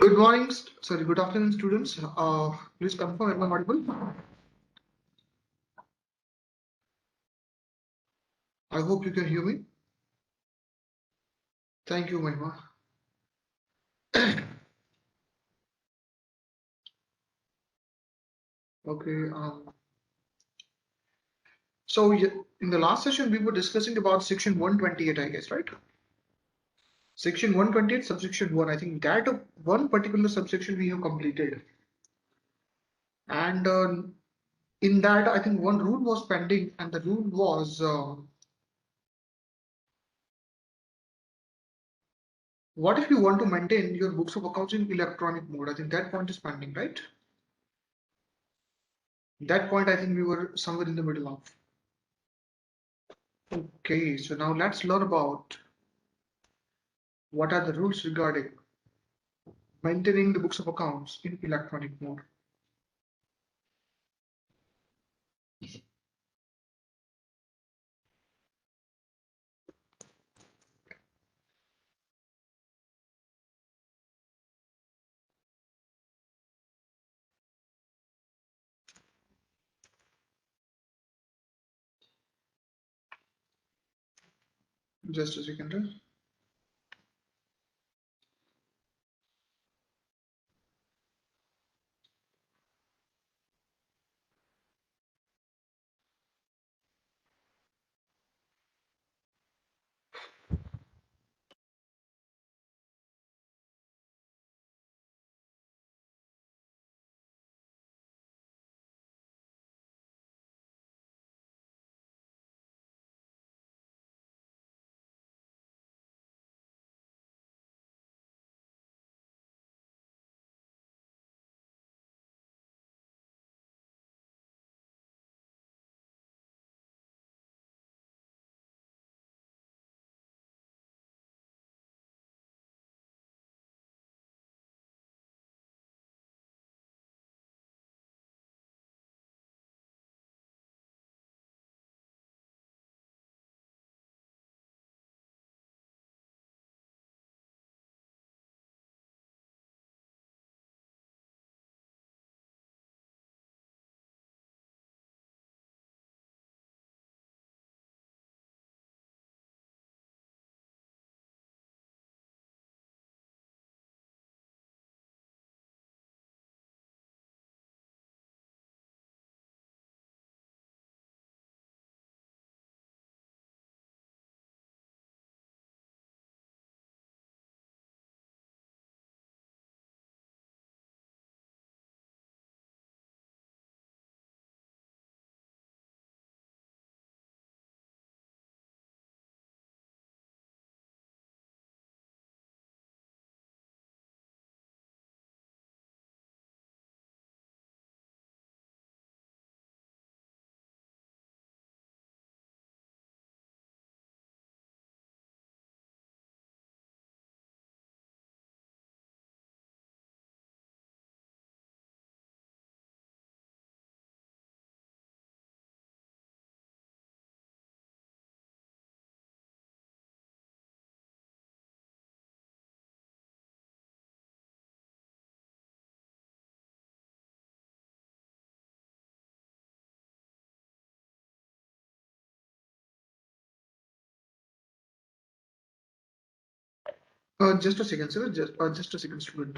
Good morning, sorry, good afternoon, students. Please confirm, am I audible? I hope you can hear me. Thank you, Mahima. Okay. In the last session, we were discussing about section 128, I guess, right? Section 128, subsection 1. I think that one particular subsection we have completed. And in that, I think one rule was pending, and the rule was what if you want to maintain your books of accounts in electronic mode? I think that point is pending, right? That point, I think we were somewhere in the middle of. Okay, so now let's learn about what are the rules regarding maintaining the books of accounts in electronic mode. Just a second. Just a second, sir. Just a second, student.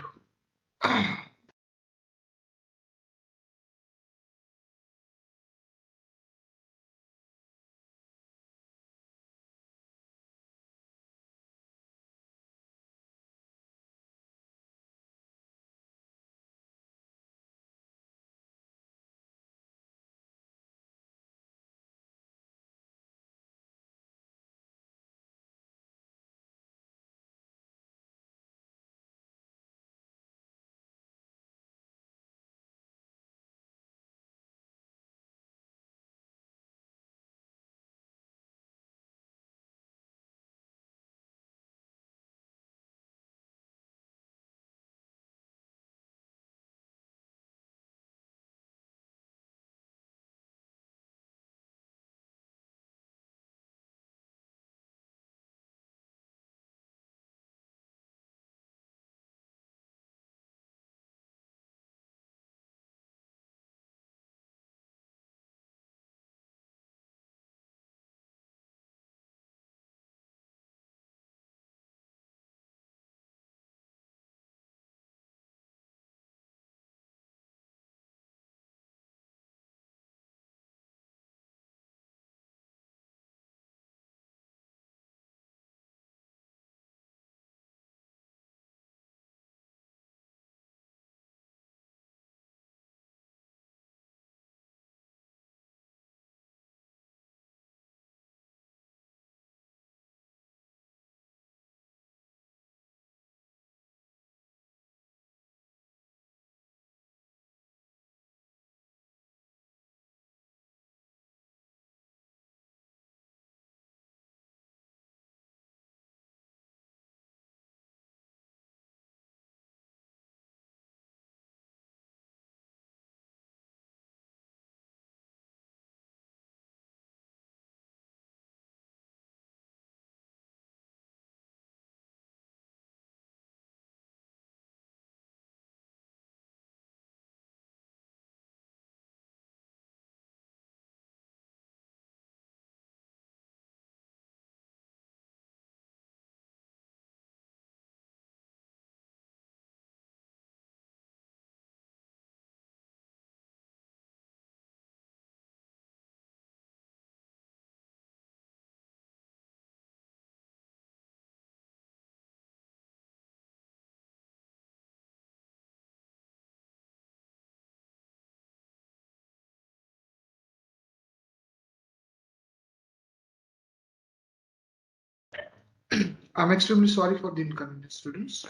I'm extremely sorry for the inconvenience, students.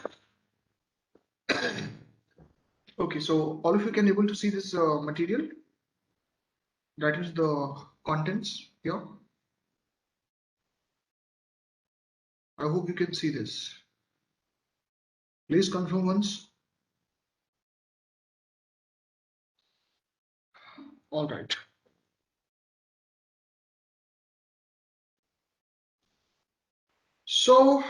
Okay, so all of you can able to see this material. That is the contents here. I hope you can see this. Please confirm once. All right. So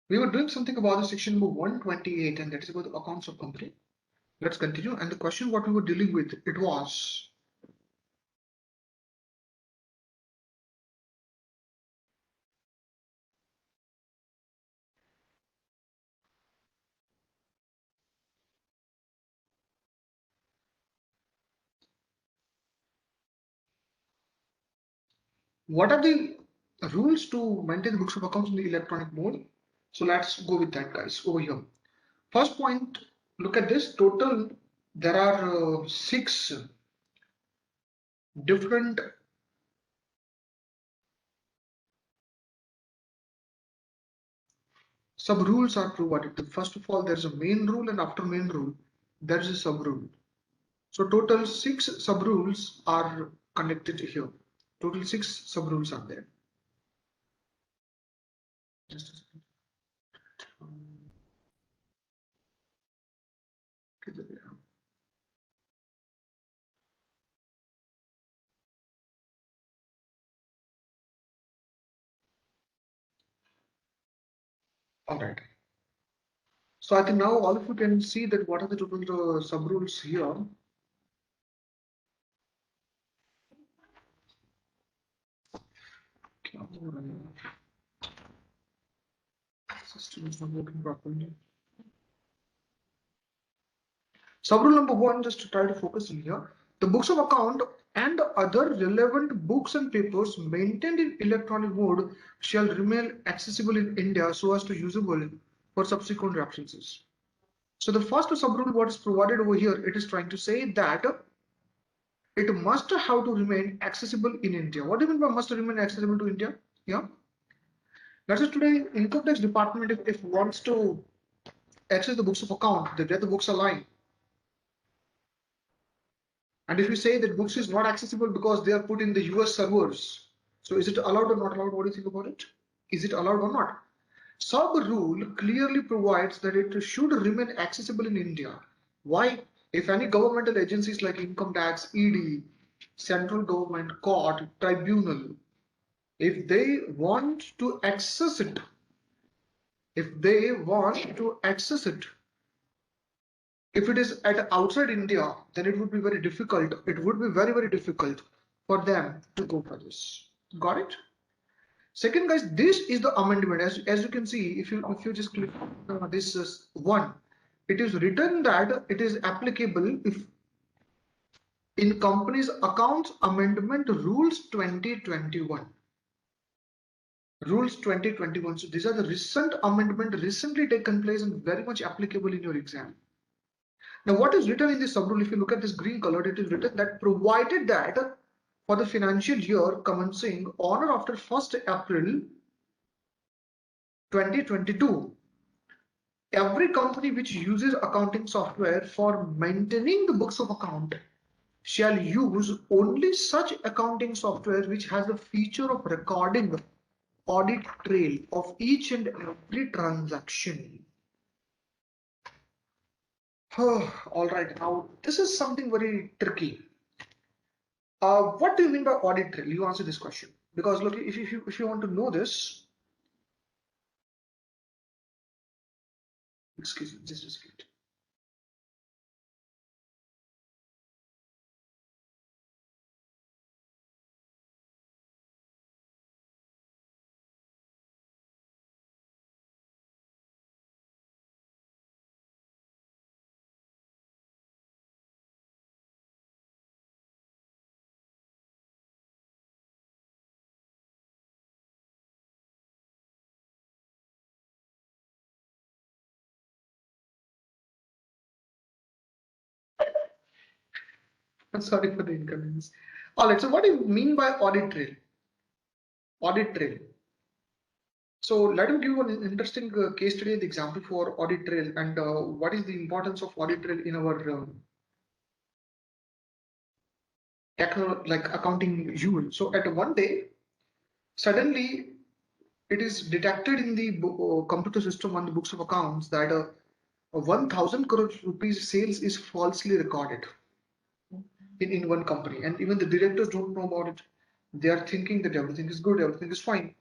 we were doing something about the section number 128, and that is about the accounts of company. Let's continue. And the question what we were dealing with, it was what are the rules to maintain the books of accounts in the electronic mode? So let's go with that, guys, over here. First point, look at this total. There are six different sub rules are provided. First of all, there's a main rule, and after main rule, there's a sub rule. So total six sub rules are connected here. Total six sub rules are there. Just a second. Okay, all right. So I think now all of you can see that what are the total sub rules here. System is not working properly. Sub-rule number one, just to try to focus in here, the books of account and other relevant books and papers maintained in electronic mode shall remain accessible in India so as to usable for subsequent references. So the first sub-rule what is provided over here, it is trying to say that it must have to remain accessible in India. What do you mean by must remain accessible to India? Yeah. Let's say today income tax department if wants to access the books of account, where the books are lying. And if you say that books is not accessible because they are put in the US servers, so is it allowed or not allowed? What do you think about it? Is it allowed or not? Sub rule clearly provides that it should remain accessible in India. Why? If any governmental agencies like income tax, ED, central government, court, tribunal, if they want to access it, if they want to access it, if it is at outside India, then it would be very difficult. It would be very, very difficult for them to go for this. Got it? Second, guys, this is the amendment. As you can see, if you just click on this is one, it is written that it is applicable if in company's accounts amendment rules 2021. Rules 2021. So these are the recent amendment recently taken place and very much applicable in your exam. Now, what is written in this sub-rule, if you look at this green colored, it is written that provided that for the financial year commencing on or after 1st April 2022, every company which uses accounting software for maintaining the books of account shall use only such accounting software which has the feature of recording audit trail of each and every transaction. All right, now this is something very tricky. What do you mean by audit trail? You answer this question. Because look, if you want to know this, excuse me, just a second. Sorry for the inconvenience. All right. So what do you mean by audit trail? Audit trail. So let me give you an interesting case study, the example for audit trail, and what is the importance of audit trail in our like accounting use. So at one day, suddenly it is detected in the computer system on the books of accounts that a 1000 crore rupees sales is falsely recorded in one company, and even the directors don't know about it. They are thinking that everything is good, everything is fine.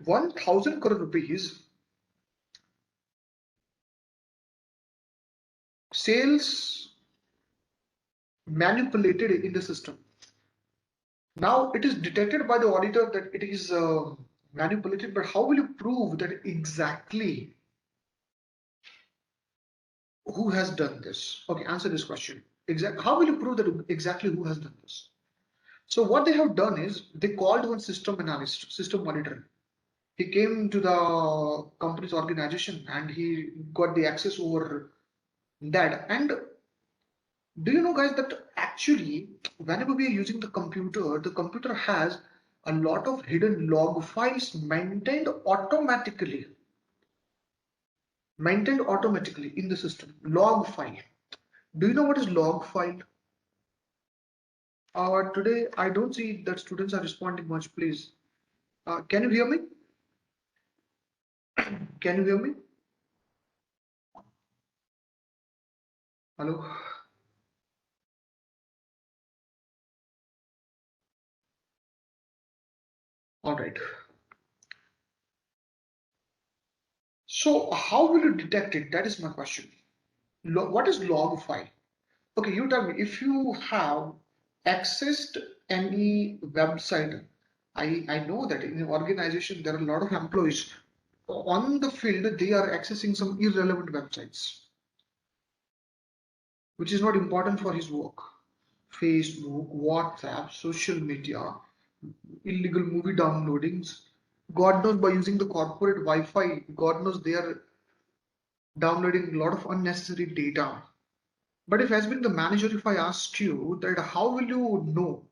1000 crore rupees sales manipulated in the system. Now it is detected by the auditor that it is manipulated, but how will you prove that exactly who has done this? Okay, answer this question. How will you prove that exactly who has done this? So what they have done is they called one system analyst, system auditor. He came to the company's organization and he got the access over that. And do you know, guys, that actually, whenever we are using the computer has a lot of hidden log files maintained automatically in the system. Log file. Do you know what is log file? Today, I don't see that students are responding much, please. Can you hear me? Can you hear me? Hello? All right. So how will you detect it? That is my question. What is log file? Okay, you tell me if you have accessed any website. I know that in an organization there are a lot of employees on the field, they are accessing some irrelevant websites, which is not important for his work. Facebook, WhatsApp, social media, illegal movie downloadings. God knows by using the corporate Wi-Fi, God knows they are downloading a lot of unnecessary data. But if as being the manager, if I asked you that how will you know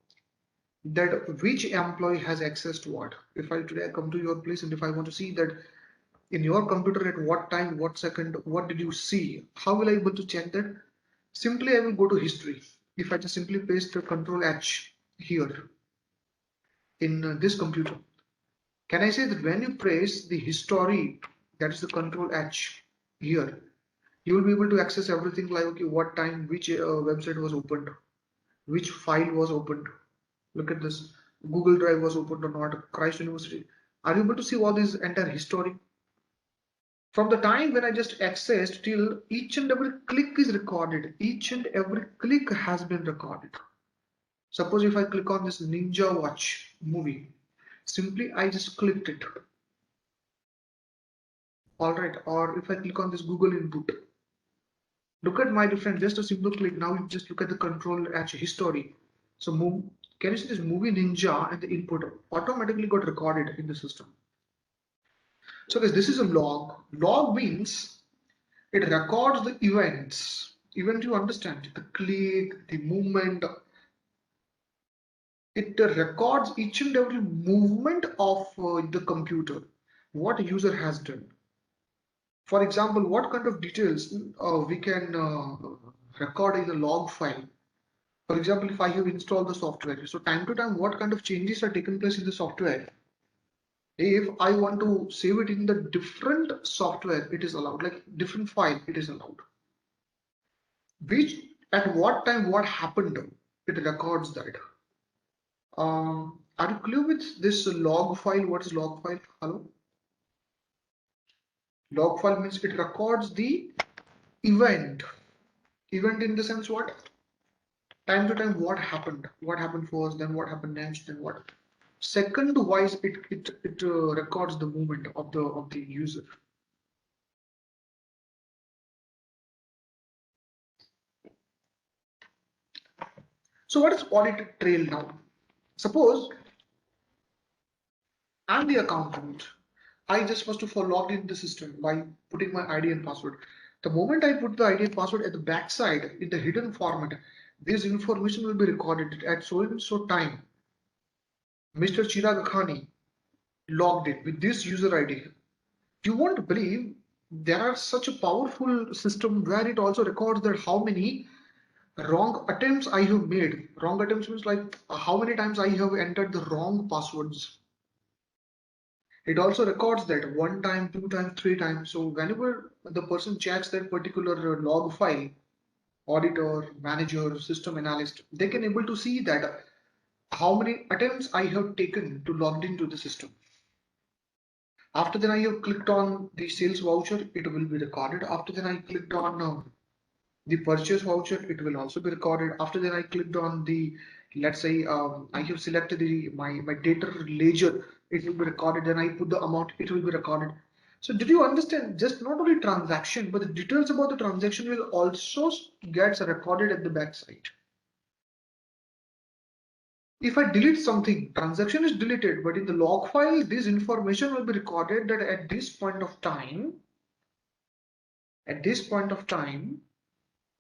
that which employee has access to what? If I today I come to your place and if I want to see that in your computer at what time, what second, what did you see? How will I be able to check that? Simply I will go to history. If I just simply paste the control H here in this computer, can I say that when you press the history, that is the control H here, you will be able to access everything like okay, what time, which website was opened, which file was opened. Look at this. Google Drive was opened or not, Christ University. Are you able to see all this entire history? From the time when I just accessed till each and every click is recorded. Each and every click has been recorded. Suppose if I click on this Ninja Watch movie, simply I just clicked it. Alright, or if I click on this Google input, look at my different, just a simple click. Now you just look at the control H history. So move, can you see this movie Ninja and the input automatically got recorded in the system. So guys, this is a log. Log means it records the events. Even you understand the click, the movement, it records each and every movement of the computer, what user has done. For example, what kind of details we can record in a log file. For example, if I have installed the software, so time to time, what kind of changes are taken place in the software. If I want to save it in the different software, it is allowed, like different file, it is allowed. Which at what time, what happened, it records that. Are you clear with this log file? What is log file? Hello? Log file means it records the event. Event in the sense what? Time to time what happened? What happened first, then what happened next, then what? Second wise, it records the movement of the user. So what is audit trail now? Suppose I'm the accountant. I just first of all logged in the system by putting my ID and password. The moment I put the ID and password at the backside in the hidden format, This information will be recorded at so and so time. Mr. Chirag Khani logged in with this user ID. You won't believe there are such a powerful system where it also records that how many wrong attempts I have made. Wrong attempts means like how many times I have entered the wrong passwords. It also records that one time, two times, three times. So whenever the person checks that particular log file, auditor, manager, system analyst, they can able to see that how many attempts I have taken to log into the system. After then I have clicked on the sales voucher, it will be recorded. After then I clicked on the purchase voucher, it will also be recorded. After that I clicked on the, let's say I have selected my data ledger, it will be recorded. Then I put the amount, it will be recorded. So did you understand, just not only transaction but the details about the transaction will also gets recorded at the backside. If I delete something, transaction is deleted, but in the log file this information will be recorded that at this point of time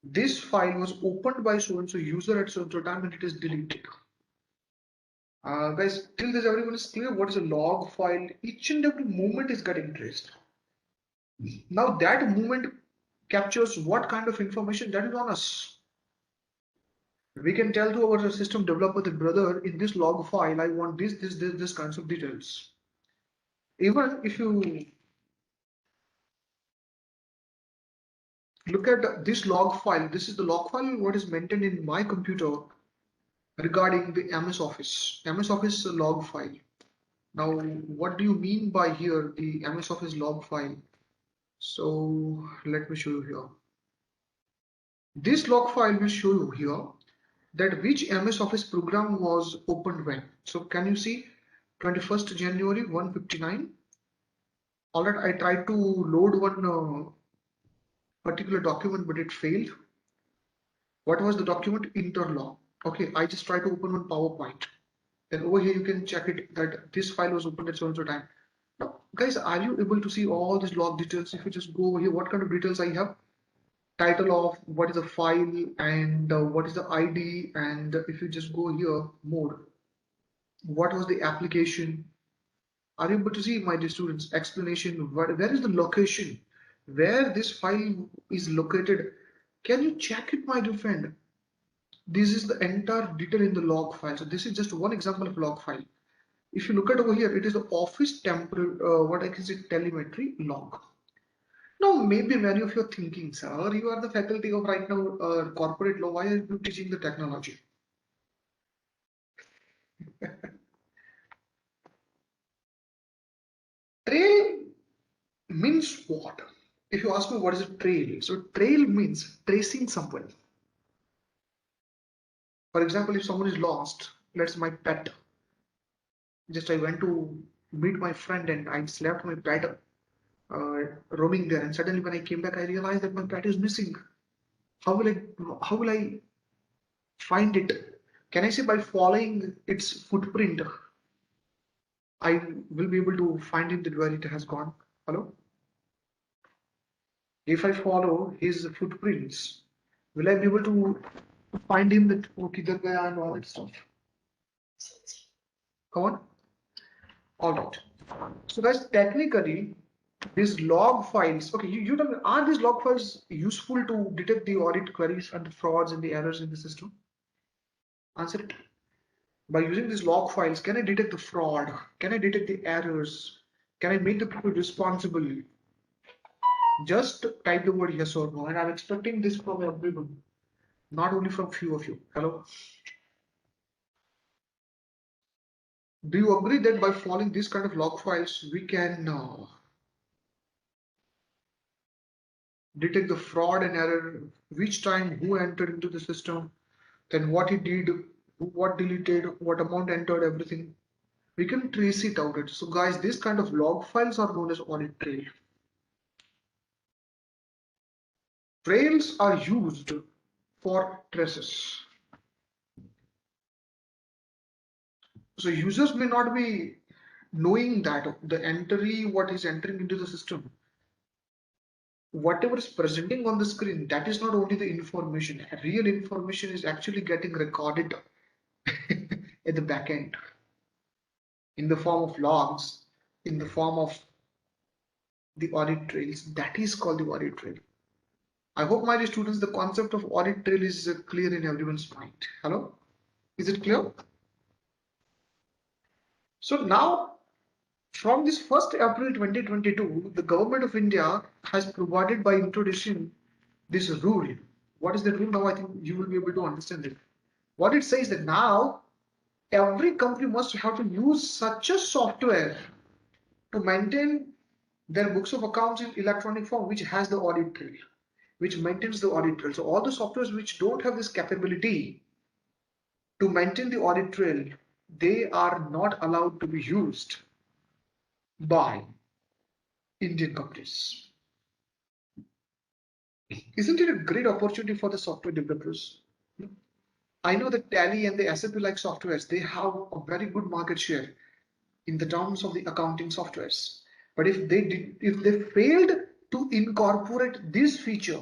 this file was opened by so and so user at so and so time and it is deleted. Guys, till this everyone is clear what is a log file? Each and every movement is getting traced. Now that movement captures what kind of information that is on us. We can tell to our system developer that brother, in this log file, I want this kinds of details. Even if you look at this log file, this is the log file what is maintained in my computer regarding the MS Office. MS Office log file. Now, what do you mean by here, the MS Office log file? So let me show you here. This log file will show you here that which MS Office program was opened when. So can you see 21st January 1:59? All right, I tried to load one particular document, but it failed. What was the document? Interlog. Okay, I just tried to open one PowerPoint. Then over here you can check it that this file was opened at so and so time. Now, guys, are you able to see all these log details? If you just go over here, what kind of details I have? Title of what is the file and what is the ID, and if you just go here more, what was the application? Are you able to see, my dear students, explanation? Where is the location? Where this file is located? Can you check it, my dear friend? This is the entire detail in the log file. So this is just one example of log file. If you look at over here, it is the office temporary, what I can say, telemetry log. Now, maybe many of you are thinking, sir, you are the faculty of right now corporate law. Why are you teaching the technology? Trail means what? If you ask me what is a trail, so trail means tracing someone. For example, if someone is lost, let's say my pet. Just I went to meet my friend and I just left my pet roaming there, and suddenly when I came back, I realized that my pet is missing. How will I find it? Can I say by following its footprint, I will be able to find it that where it has gone? Hello? If I follow his footprints, will I be able to find him that oh, kidhar gaya and all that stuff? Come on. All right. So guys, technically, these log files, okay, you tell me, are these log files useful to detect the audit queries and the frauds and the errors in the system? Answer it. By using these log files, can I detect the fraud? Can I detect the errors? Can I make the people responsible? Just type the word yes or no, and I'm expecting this from everyone, not only from few of you. Hello? Do you agree that by following this kind of log files, we can detect the fraud and error, which time who entered into the system, then what he did, what deleted, what amount entered, everything. We can trace it out. So guys, this kind of log files are known as audit trail. Trails are used for traces. So users may not be knowing that the entry, what is entering into the system. whatever is presenting on the screen, that is not only the information. Real information is actually getting recorded at the back end in the form of logs, in the form of the audit trails. That is called the audit trail. I hope, my dear students, the concept of audit trail is clear in everyone's mind. Hello? Is it clear? So now, from this 1st April 2022, the government of India has provided by introducing this rule. What is the rule now? I think you will be able to understand it. What it says that now every company must have to use such a software to maintain their books of accounts in electronic form, which has the audit trail, which maintains the audit trail. So all the softwares which don't have this capability to maintain the audit trail, they are not allowed to be used by Indian companies. Isn't it a great opportunity for the software developers? I know that Tally and the SAP-like softwares, they have a very good market share in the terms of the accounting softwares. But if they failed to incorporate this feature,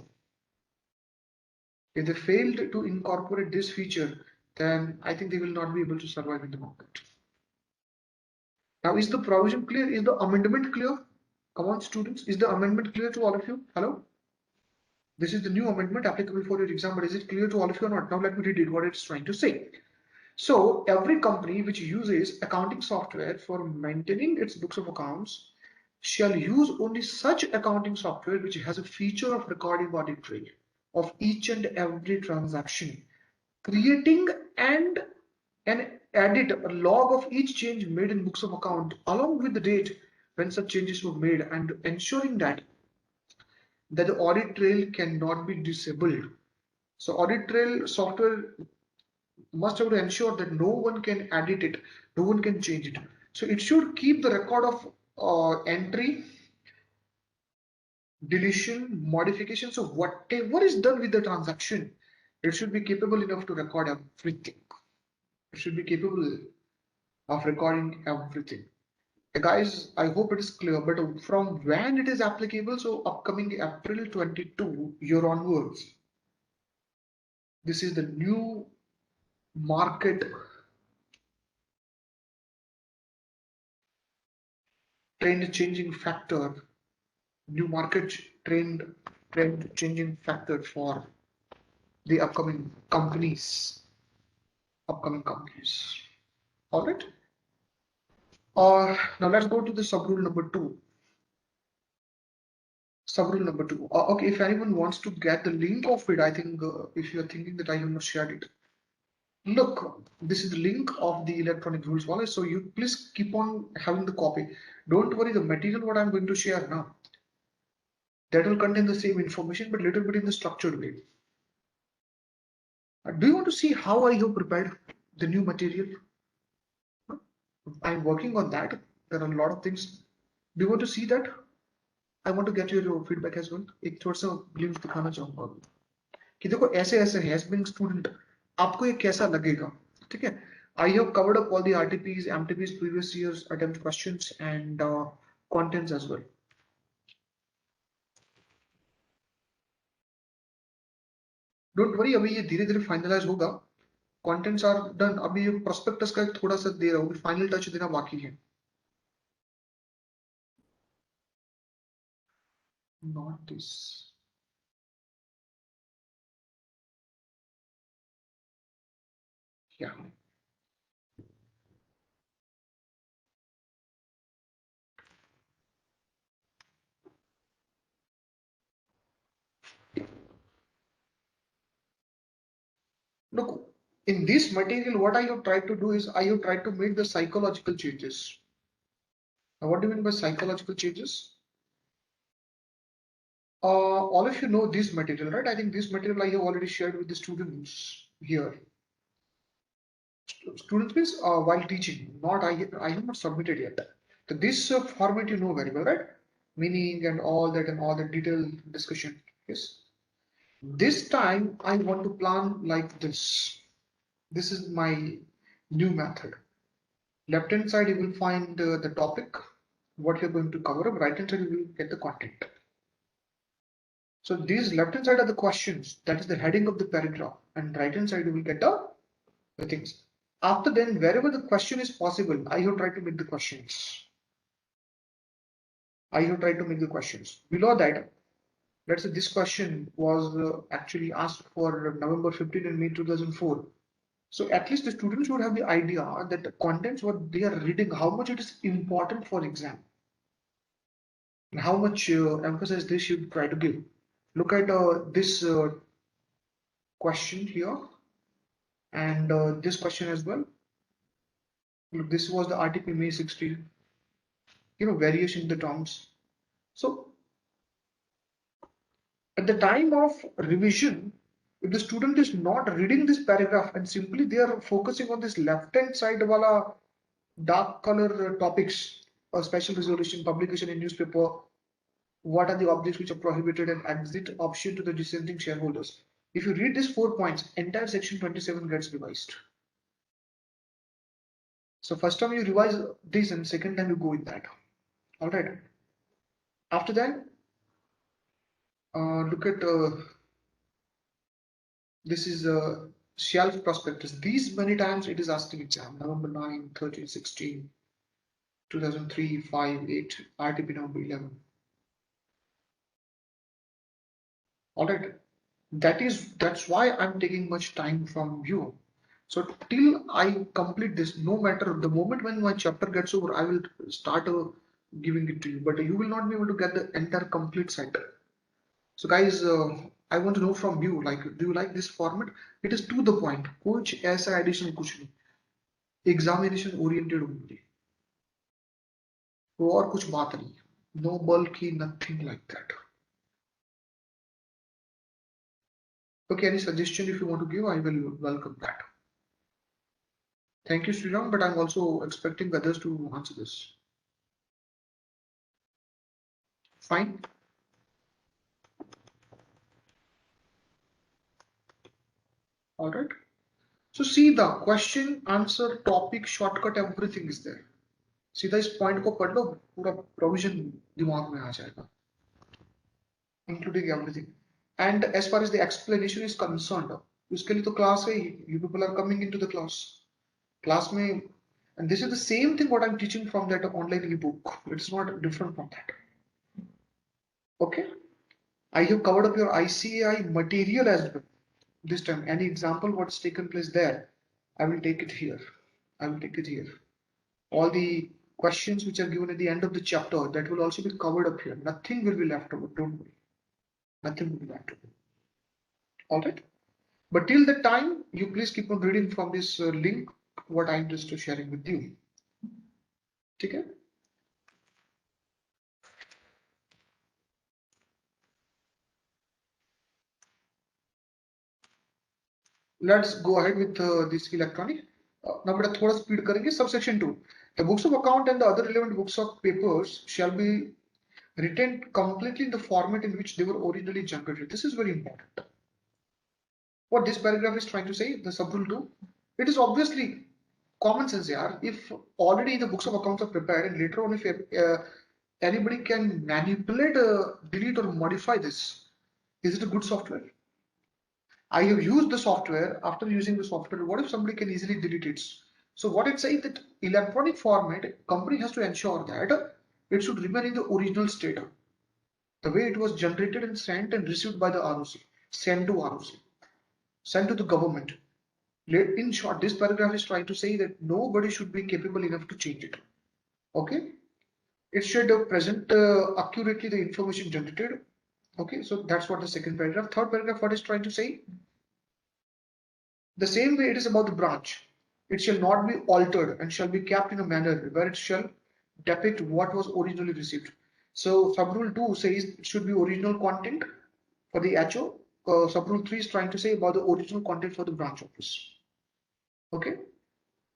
if they failed to incorporate this feature, then I think they will not be able to survive in the market. Now, is the provision clear? Is the amendment clear? Come on, students, is the amendment clear to all of you? Hello? This is the new amendment applicable for your exam, but is it clear to all of you or not? Now let me read it, what it's trying to say. So every company which uses accounting software for maintaining its books of accounts shall use only such accounting software which has a feature of recording audit trail of each and every transaction, creating and an edit a log of each change made in books of account along with the date when such changes were made, and ensuring that the audit trail cannot be disabled. So audit trail software must have to ensure that no one can edit it, no one can change it. So it should keep the record of entry, deletion, modification. So whatever is done with the transaction, it should be capable enough to record everything. It should be capable of recording everything. Guys, I hope it is clear, but from when it is applicable, so upcoming April 22 year onwards, this is the new market trend changing factor, new market trend changing factor for the upcoming companies. All right. Now let's go to the subrule number two. Subrule number two. Okay, if anyone wants to get the link of it, I think if you're thinking that I have not shared it, look, this is the link of the electronic rules wallet. So you please keep on having the copy. Don't worry, the material what I'm going to share now, that will contain the same information, but little bit in the structured way. Do you want to see how I have prepared the new material? I'm working on that. There are a lot of things. Do you want to see that? I want to get your feedback as well. एक थोड़ा सा glimpse दिखाना चाहूंगा कि देखो ऐसे ऐसे has been student आपको ये कैसा लगेगा, ठीक है? I have covered up all the RTPs, MTPs, previous years attempt questions and contents as well. Don't worry, अभी ये धीरे धीरे finalize होगा. Contents are done. अभी ये prospectus का थोड़ा सा दे रहा हूँ, final touch देना बाकी है. Not this. Yeah. Look, in this material, what I have tried to do is I have tried to make the psychological changes. Now, what do you mean by psychological changes? All of you know this material, right? I think this material I have already shared with the students here. Students means while teaching, not I have not submitted yet. So this format you know very well, right? Meaning and all that detailed discussion. Yes. This time I want to plan like this. This is my new method. Left hand side you will find the topic, what you're going to cover up. Right hand side you will get the content. So these left hand side are the questions, that is the heading of the paragraph, and right hand side you will get the things. After then, wherever the question is possible, I have tried to make the questions. I have tried to make the questions. Below that, let's say this question was actually asked for November 15 and May 2004. So at least the students would have the idea that the contents what they are reading, how much it is important for exam, and how much emphasis they should try to give. Look at this question here and this question as well. Look, this was the RTP May 16, variation in the terms. So at the time of revision, if the student is not reading this paragraph and simply they are focusing on this left hand side wala dark color topics, special resolution, publication in newspaper, what are the objects which are prohibited and exit option to the dissenting shareholders. If you read these 4 points, entire section 27 gets revised. So first time you revise this and second time you go with that. All right. After that, look at this is a shelf prospectus. These many times it is asked in exam. November 9, 13, 16, 2003, 5, 8, RTP November 11. All right. That's why I'm taking much time from you. So till I complete this, no matter the moment when my chapter gets over, I will start giving it to you. But you will not be able to get the entire complete set. So guys, I want to know from you, like, do you like this format? It is to the point. कुछ ऐसा additional कुछ नहीं. Examination oriented only. और कुछ बात नहीं. No bulky, nothing like that. Okay, any suggestion if you want to give, I will welcome that. Thank you, Sriram, but I'm also expecting others to answer this. Fine. All right. So see the question, answer, topic, shortcut, everything is there. सीधा इस point को पढ़ लो पूरा provision दिमाग में आ जाएगा including everything. And as far as the explanation is concerned, उसके लिए तो class है you people are coming into the class में and this is the same thing what I'm teaching from that online ebook. It's not different from that. Okay, I have covered up your ICAI material as well. This time, any example what's taken place there, I will take it here. I will take it here. All the questions which are given at the end of the chapter, that will also be covered up here. Nothing will be left over. Don't worry. Nothing will be left over. All right. But till the time, you please keep on reading from this link what I'm just sharing with you. Okay. Let's go ahead with this electronic. Now, beta thoda speed करेंगे. Subsection 2. The books of account and the other relevant books of papers shall be written completely in the format in which they were originally generated. This is very important. What this paragraph is trying to say, the sub-rule 2, it is obviously common sense here. If already the books of accounts are prepared and later on if anybody can manipulate, delete or modify this, is it a good software? I have used the software. After using the software, what if somebody can easily delete it? So what it says that electronic format, company has to ensure that it should remain in the original state, the way it was generated and sent and received by the ROC, sent to ROC, sent to the government. In short, this paragraph is trying to say that nobody should be capable enough to change it. Okay, it should present accurately the information generated. Okay, so that's what the second paragraph. Third paragraph, what is trying to say? The same way it is about the branch. It shall not be altered and shall be kept in a manner where it shall depict what was originally received. So subrule 2 says it should be original content for the HO. Subrule 3 is trying to say about the original content for the branch office. Okay.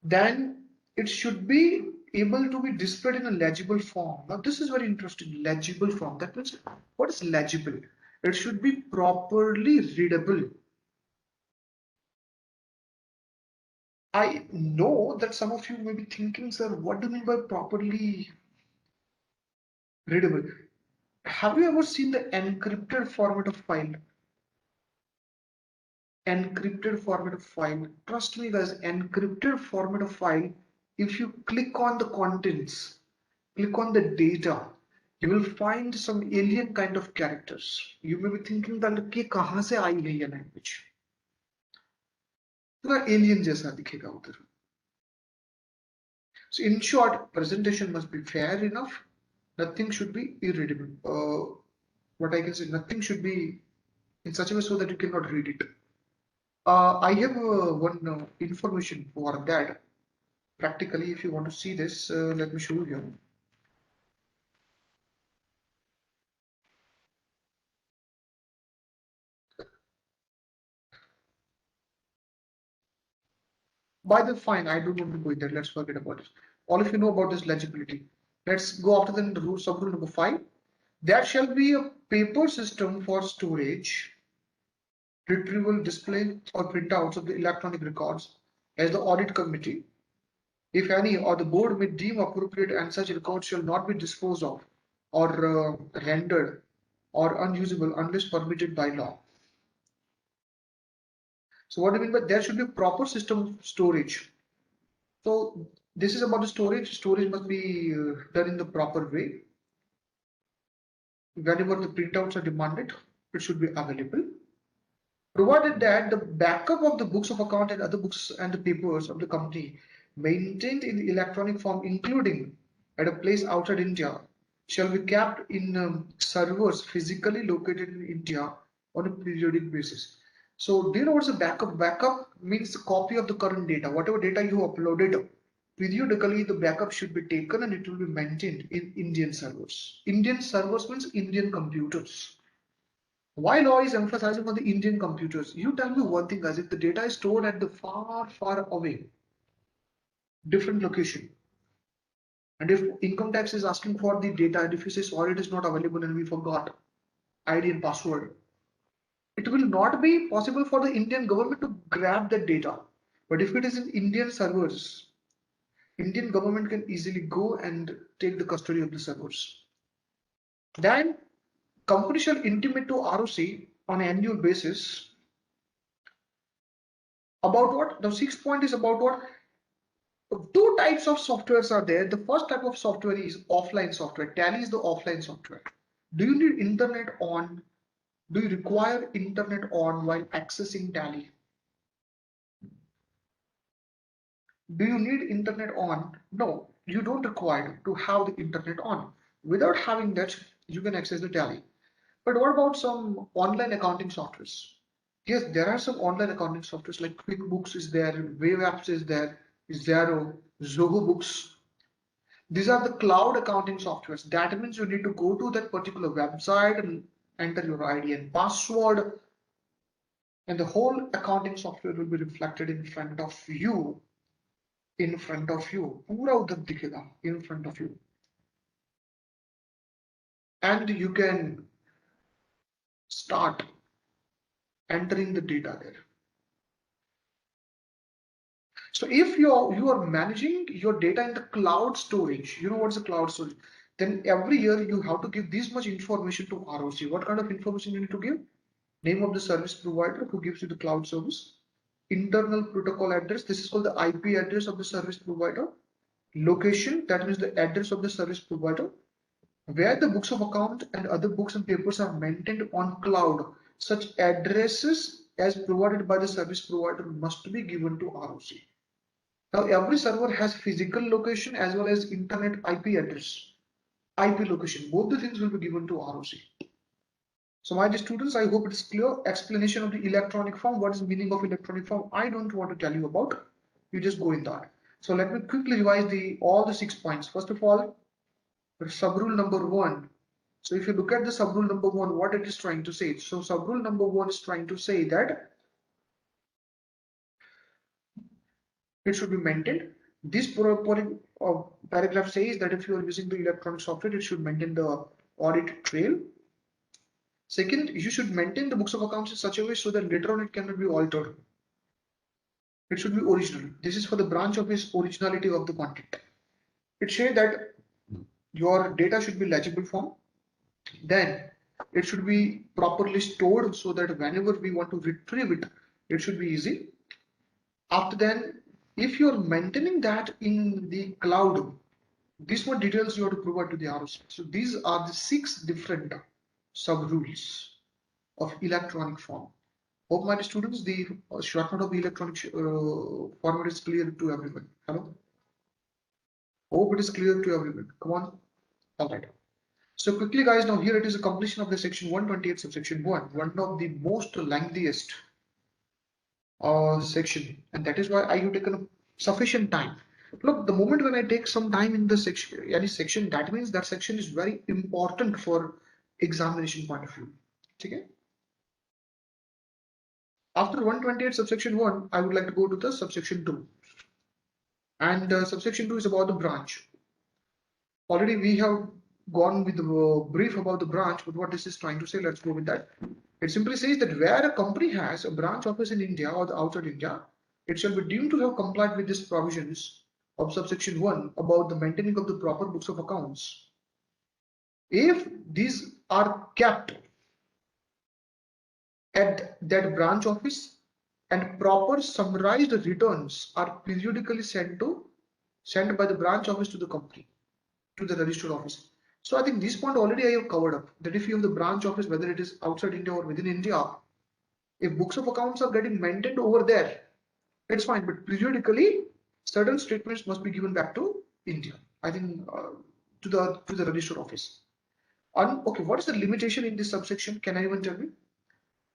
Then it should be able to be displayed in a legible form. Now this is very interesting. Legible form. That means what is legible? It should be properly readable. I know that some of you may be thinking, sir, what do you mean by properly readable? Have you ever seen the encrypted format of file? Encrypted format of file. Trust me guys, encrypted format of file, if you click on the contents, click on the data, you will find some alien kind of characters. You may be thinking that कि कहाँ से आई है ये language? पूरा alien जैसा दिखेगा उधर. So in short, presentation must be fair enough. Nothing should be irreadable. What I can say, nothing should be in such a way so that you cannot read it. I have one information for that. Practically, if you want to see this, let me show you. By the fine, I don't want to go in there. Let's forget about it. All of you know about this legibility. Let's go after the rule, sub-rule number 5. There shall be a paper system for storage, retrieval, display, or printouts of the electronic records as the audit committee, if any, or the board may deem appropriate, and such records shall not be disposed of or rendered or unusable unless permitted by law. So what do you mean by there should be a proper system of storage? So this is about the storage. Storage must be done in the proper way. Whenever the printouts are demanded, it should be available. Provided that the backup of the books of account and other books and the papers of the company maintained in the electronic form, including at a place outside India, shall be kept in servers physically located in India on a periodic basis. So do you know what's a backup? Backup means a copy of the current data. Whatever data you uploaded, periodically the backup should be taken and it will be maintained in Indian servers. Indian servers means Indian computers. Why law is emphasizing on the Indian computers? You tell me one thing, guys. If the data is stored at the far, far away, different location, and if income tax is asking for the data, and if you say sorry, it is not available and we forgot ID and password, it will not be possible for the Indian government to grab that data. But if it is in Indian servers, Indian government can easily go and take the custody of the servers. Then company shall intimate to ROC on an annual basis about what? The sixth point is about what? Two types of softwares are there. The first type of software is offline software. Tally is the offline software. Do you need internet on? Do you require internet on while accessing Tally? Do you need internet on? No, you don't require to have the internet on. Without having that, you can access the Tally. But what about some online accounting softwares? Yes, there are some online accounting softwares like QuickBooks is there, Wave Apps is there, Xero, Zoho Books. These are the cloud accounting softwares. That means you need to go to that particular website and enter your ID and password, and the whole accounting software will be reflected in front of you. In front of you, पूरा उधर दिखेगा in front of you, and you can start entering the data there. So if you are managing your data in the cloud storage, you know what's the cloud storage? Then every year you have to give this much information to ROC. What kind of information you need to give? Name of the service provider who gives you the cloud service, internal protocol address. This is called the IP address of the service provider. Location, that means the address of the service provider. Where the books of account and other books and papers are maintained on cloud, such addresses as provided by the service provider must be given to ROC. Now every server has physical location as well as internet IP address, IP location. Both the things will be given to ROC. So my dear students, I hope it's clear explanation of the electronic form. What is the meaning of electronic form? I don't want to tell you about. You just go in that. So let me quickly revise all the 6 points. First of all, subrule number 1. So if you look at the subrule number 1, what it is trying to say. So subrule number 1 is trying to say that it should be maintained. This paragraph says that if you are using the electronic software, it should maintain the audit trail. Second, you should maintain the books of accounts in such a way so that later on it cannot be altered. It should be original. This is for the branch of its originality of the content. It says that your data should be legible form. Then it should be properly stored so that whenever we want to retrieve it, it should be easy. After then, if you're maintaining that in the cloud, these more details you have to provide to the ROC. So these are the 6 different sub rules of electronic form. Hope my students, the shortcut of the electronic format is clear to everyone. Hello? Hope it is clear to everyone. Come on. All right. So quickly guys, now here it is a completion of the section 128 subsection 1, one of the most lengthiest section, and that is why I have taken sufficient time. Look, the moment when I take some time in the section, any section, that means that section is very important for examination point of view. Okay? After 128 subsection 1, I would like to go to the subsection 2. And subsection 2 is about the branch. Already we have gone with the brief about the branch, but what this is trying to say, let's go with that. It simply says that where a company has a branch office in India or the outside India, it shall be deemed to have complied with these provisions of subsection 1 about the maintaining of the proper books of accounts. If these are kept at that branch office and proper summarized returns are periodically sent by the branch office to the company, to the registered office. So I think this point already I have covered up, that if you have the branch office, whether it is outside India or within India, if books of accounts are getting maintained over there, it's fine, but periodically certain statements must be given back to India. I think to the registered office. Okay, what is the limitation in this subsection? Can anyone tell me?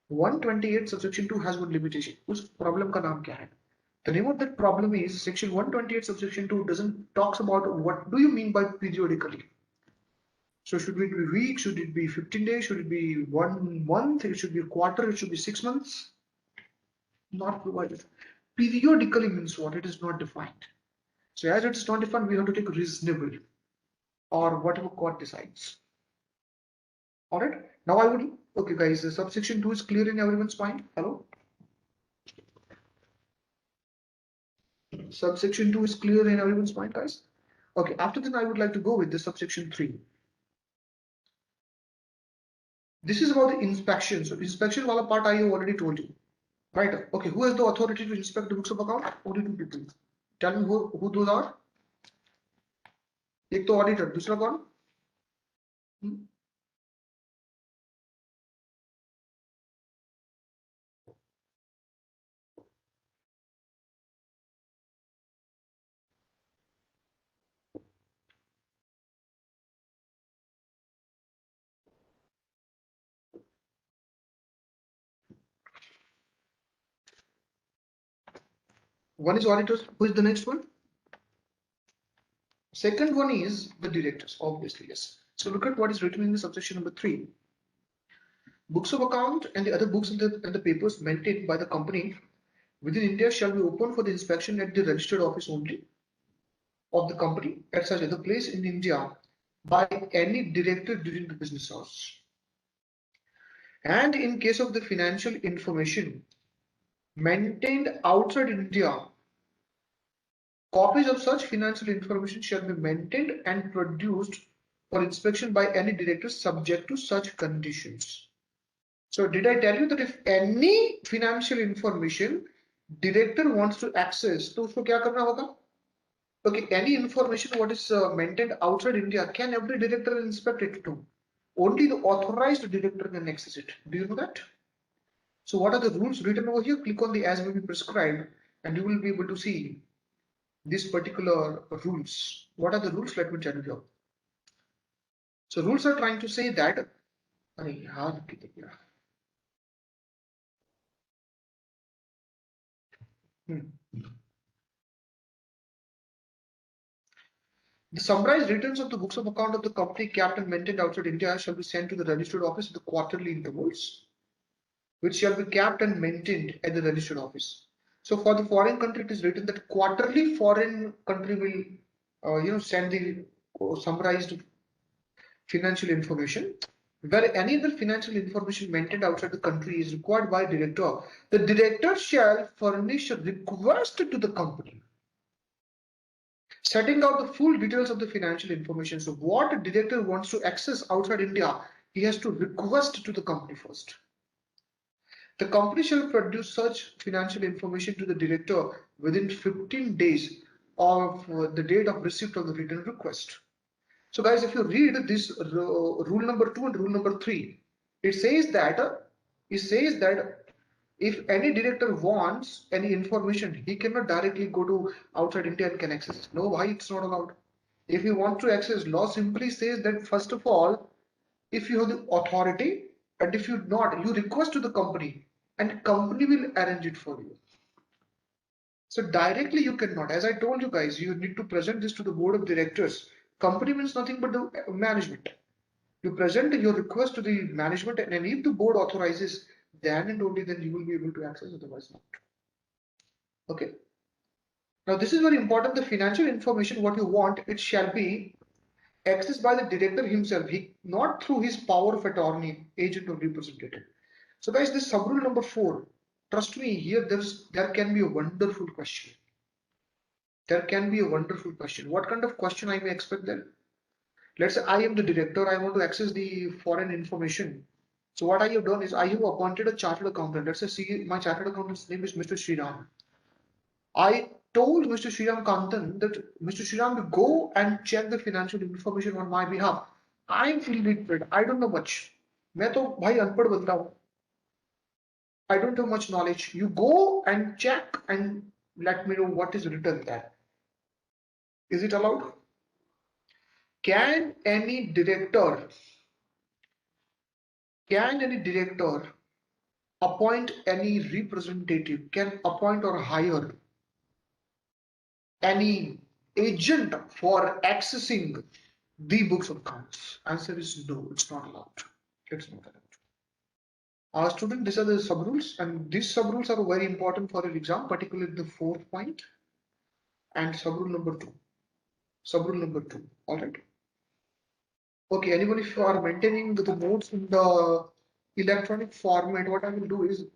128 subsection 2 has one limitation. उस problem का नाम क्या है? The name of that problem is section 128 subsection 2 doesn't talks about what do you mean by periodically. So should it be week? Should it be 15 days? Should it be 1 month? It should be a quarter? It should be 6 months? Not provided. Periodically means what? It is not defined. So as it is not defined, we have to take reasonable or whatever court decides. Alright. Now I would, okay guys, subsection 2 is clear in everyone's mind. Hello? Subsection 2 is clear in everyone's mind, guys. Okay, after that I would like to go with the subsection 3. This is about the inspection. So inspection wala part I have already told you. Right. Okay, who has the authority to inspect the books of account? Only 2 people. Tell me who those are. एक तो auditor, दूसरा कौन? One is auditors. Who is the next one? Second one is the directors, obviously, yes. So look at what is written in the subsection number 3. Books of account and the other books and the papers maintained by the company within India shall be open for the inspection at the registered office only of the company at such other place in India by any director during the business hours. And in case of the financial information maintained outside India, copies of such financial information shall be maintained and produced for inspection by any director subject to such conditions. So did I tell you that if any financial information director wants to access, तो उसको क्या करना होगा? Okay, any information what is maintained outside India, can every director inspect it too? Only the authorized director can access it. Do you know that? So what are the rules written over here? Click on the as may be prescribed and you will be able to see these particular rules. What are the rules? Let me tell you here. So rules are trying to say that the summarized returns of the books of account of the company kept and maintained outside India shall be sent to the registered office at the quarterly intervals, which shall be kept and maintained at the registered office. So for the foreign country, it is written that quarterly foreign country will, send the summarized financial information. Where any other financial information maintained outside the country is required by director, the director shall furnish a request to the company, setting out the full details of the financial information. So what the director wants to access outside India, he has to request to the company first. The company shall produce such financial information to the director within 15 days of the date of receipt of the written request. So guys, if you read this rule number 2 and rule number 3, it says that if any director wants any information, he cannot directly go to outside India and can access it. No, why it's not allowed? If you want to access, law simply says that first of all, if you have the authority, and if you not, you request to the company and company will arrange it for you. So directly you cannot. As I told you guys, you need to present this to the board of directors. Company means nothing but the management. You present your request to the management, and if the board authorizes, then and only then you will be able to access, otherwise not. Okay. Now this is very important. The financial information what you want, it shall be accessed by the director himself, not through his power of attorney, agent or representative. So guys, this sub rule number 4, trust me, here there can be a wonderful question. There can be a wonderful question. What kind of question I may expect then? Let's say I am the director, I want to access the foreign information. So what I have done is I have appointed a chartered accountant. Let's say my chartered accountant's name is Mr. Sriram. I told Mr. Sriram Kantan that Mr. Sriram will go and check the financial information on my behalf. I'm illiterate. I don't know much. मैं तो भाई अनपढ़ बंदा हूँ. I don't have much knowledge. You go and check and let me know what is written there. Is it allowed? Can any director, can any director appoint any representative, can appoint or hire any agent for accessing the books of accounts? Answer is no, it's not allowed. It's not allowed. Student, these are the sub rules, and these sub rules are very important for your exam, particularly the fourth point and sub rule number 2. Sub rule number 2. All right. Okay, anyone, if you are maintaining the notes in the electronic format, what I will do is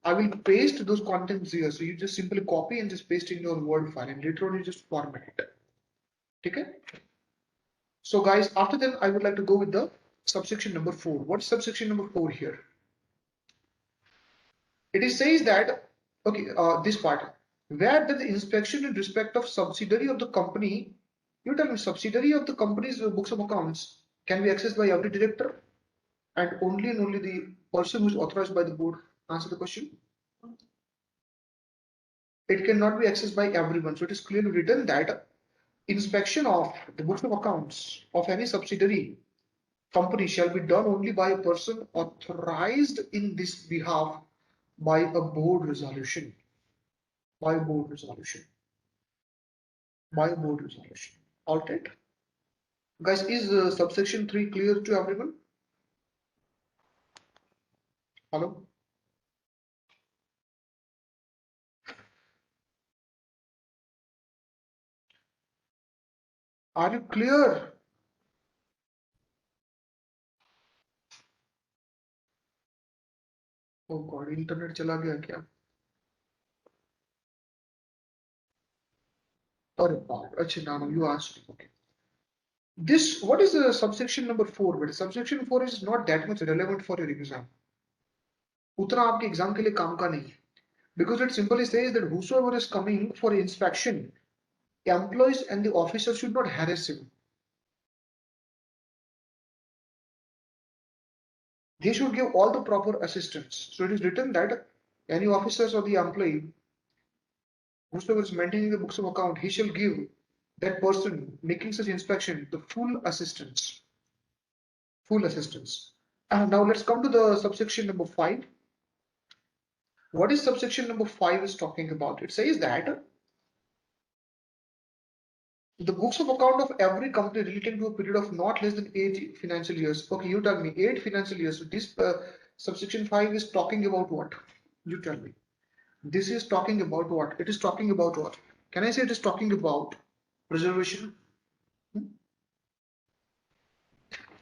I will paste those contents here. So you just simply copy and just paste in your Word file, and later on you just format it. Okay. So guys, after that, I would like to go with the subsection number 4. What's subsection number 4 here? It is says that, okay, this part, where the inspection in respect of subsidiary of the company, you tell me, subsidiary of the company's books of accounts can be accessed by every director and only the person who is authorized by the board. Answer the question. It cannot be accessed by everyone. So it is clearly written that inspection of the books of accounts of any subsidiary company shall be done only by a person authorized in this behalf by a board resolution. By a board resolution. By a board resolution. All right. Guys, is subsection 3 clear to everyone? Hello? Are you clear? Oh God, internet चला गया क्या? अरे बाप, अच्छा no, you asked. Okay. This, what is the subsection number 4? But subsection 4 is not that much relevant for your exam. उतना आपके exam के लिए काम का नहीं. Because it simply says that whosoever is coming for inspection, employees and the officers should not harass him. They should give all the proper assistance. So it is written that any officers or the employee, whosoever is maintaining the books of account, he shall give that person making such inspection the full assistance. Full assistance. And now let's come to the subsection number 5. What is subsection number 5 is talking about? It says that the books of account of every company relating to a period of not less than 8 financial years. Okay, you tell me, 8 financial years. So this subsection 5 is talking about what? You tell me. This is talking about what? It is talking about what? Can I say it is talking about preservation? Hmm?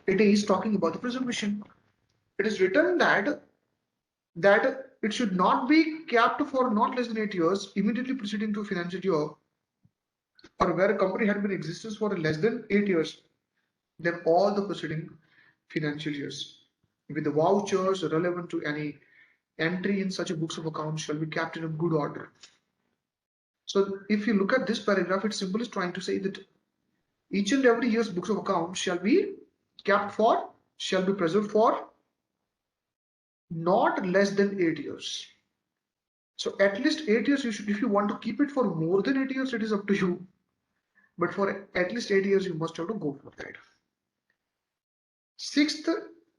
It is talking about the preservation. It is written that it should not be kept for not less than 8 years immediately preceding to financial year, or where a company had been in existence for less than 8 years than all the preceding financial years. with the vouchers relevant to any entry in such a books of accounts shall be kept in a good order. So if you look at this paragraph, it simply is trying to say that each and every year's books of accounts shall be kept for, shall be preserved for not less than 8 years. So at least 8 years you should, if you want to keep it for more than 8 years, it is up to you. But for at least 8 years, you must have to go for that. Sixth,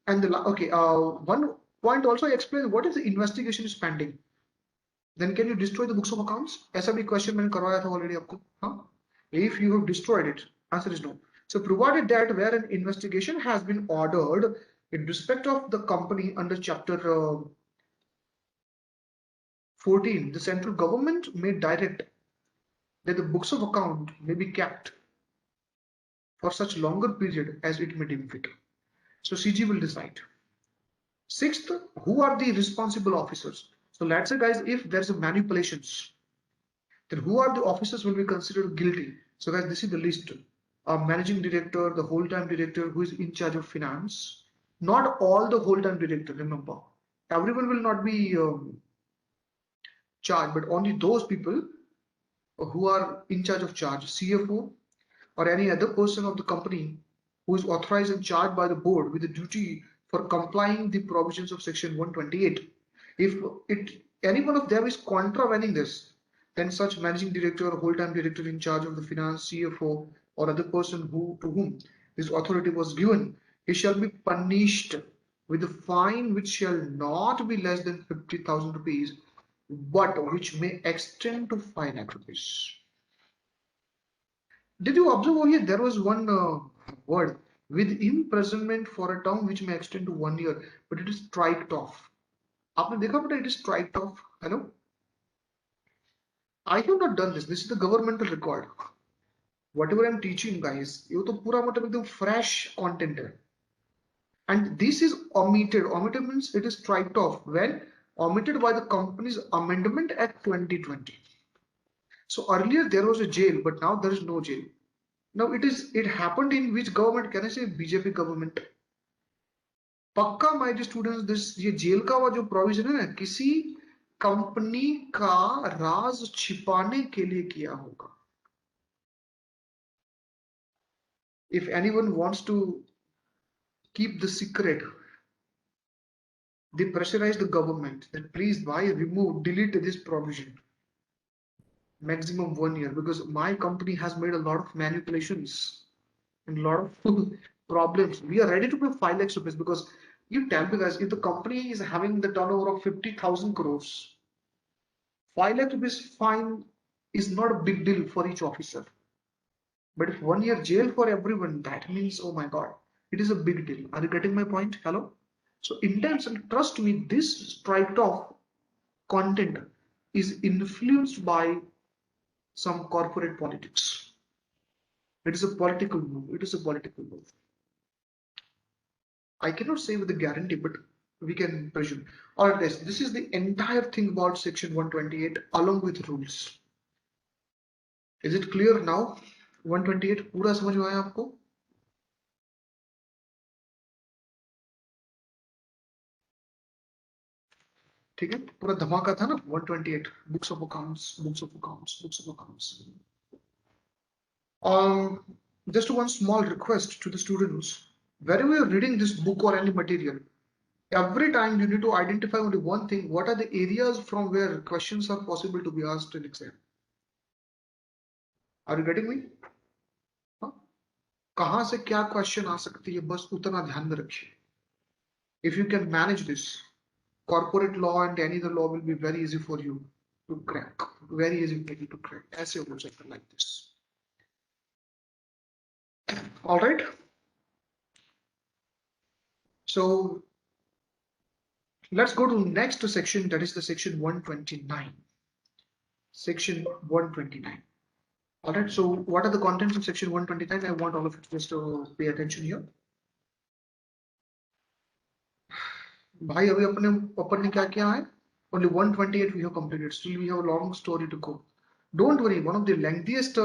and the okay, one point also explain what if the investigation is pending. Then can you destroy the books of accounts? ऐसा भी question मैंने करवाया था already आपको. हाँ? If you have destroyed it, answer is no. So provided that where an investigation has been ordered in respect of the company under chapter 14, the central government may direct that the books of account may be kept for such longer period as it may deem fit. So CG will decide. Sixth, who are the responsible officers? So let's say guys, if there's a manipulations, then who are the officers will be considered guilty? So guys, this is the list. Managing director, the whole-time director who is in charge of finance. Not all the whole-time director, remember. Everyone will not be charged, but only those people who are in charge of charge, CFO or any other person of the company who is authorized and charged by the board with the duty for complying the provisions of section 128. If any one of them is contravening this, then such managing director or whole-time director in charge of the finance, CFO or other person to whom this authority was given, he shall be punished with a fine which shall not be less than 50,000 rupees, but which may extend to 5 lakh rupees. Did you observe over here? There was one word with imprisonment for a term which may extend to 1 year, but it is striked off. आपने देखा बेटा, it is striked off. Hello? I have not done this. This is the governmental record. Whatever I'm teaching, guys, ये तो पूरा मतलब एकदम fresh content है. And this is omitted. Omitted means it is striked off when omitted by the company's amendment Act 2020. So earlier there was a jail, but now there is no jail. Now it happened in which government? Can I say BJP government? पक्का my dear students, this ये jail का जो provision है ना, किसी company का राज छिपाने के लिए किया होगा. If anyone wants to keep the secret, they pressurize the government that please buy, remove, delete this provision. Maximum 1 year, because my company has made a lot of manipulations and a lot of problems. We are ready to pay 5 lakhs rupees because you tell me guys, if the company is having the turnover of 50,000 crores, 5 lakh rupees fine is not a big deal for each officer. But if 1 year jail for everyone, that means, oh my God, it is a big deal. Are you getting my point? Hello? So intense, and trust me, this striked off content is influenced by some corporate politics. It is a political move. It is a political move. I cannot say with a guarantee, but we can presume. Alright guys, this is the entire thing about section 128 along with rules. Is it clear now? 128 पूरा समझ में आया आपको? ठीक है, पूरा धमाका था ना 128 books of accounts, books of accounts, books of accounts. Just one small request to the students: whenever you're reading this book or any material, every time you need to identify only one thing. What are the areas from where questions are possible to be asked in exam? Are you getting me? हाँ? कहाँ से क्या question आ सकती है, बस उतना ध्यान में रखिए. If you can manage this, corporate law and any other law will be very easy for you to crack. Very easy for you to crack. ऐसे हो सकता like this. All right. So let's go to next section, that is the section 129. Section 129. All right. So what are the contents of section 129? I want all of you just to pay attention here. भाई अभी अपन ने क्या किया है? Only 128 we have completed. Still we have a long story to go. Don't worry. One of the lengthiest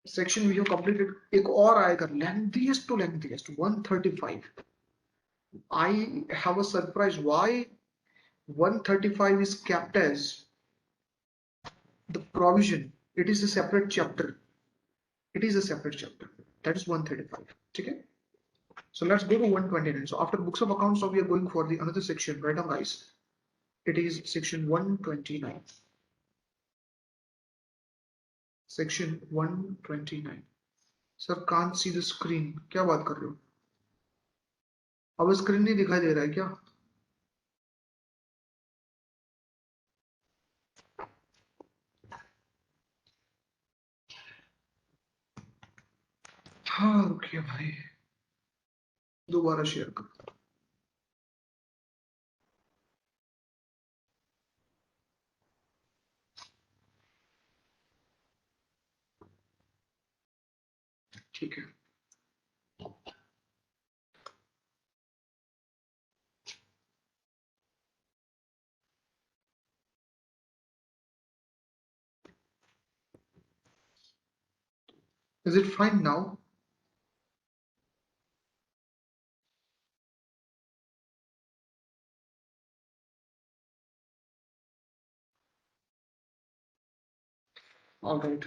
section we have completed. एक और आएगा lengthiest to lengthiest 135. I have a surprise. Why 135 is kept as the provision? It is a separate chapter. It is a separate chapter. That is 135. Okay. So let's go to 129. So after books of accounts, now we are going for the another section. Right now, guys. It is section 129. Section 129. Sir, can't see the screen. क्या बात कर रहे हो? अब screen नहीं दिखाई दे रहा है क्या? हाँ रुकिए भाई, दोबारा शेयर कर. ठीक है. Is it fine now? All right.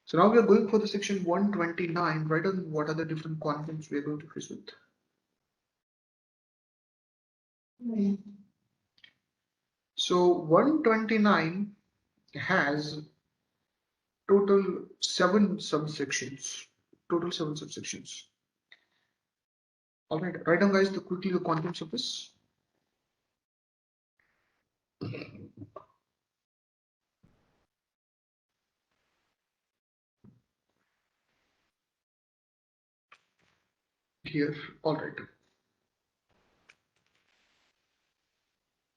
So now we are going for the section 129. Right on what are the different concepts we are going to face with. So 129 has total 7 subsections. Total 7 subsections. All right. Write down, guys, quickly the contents of this. Here. All right.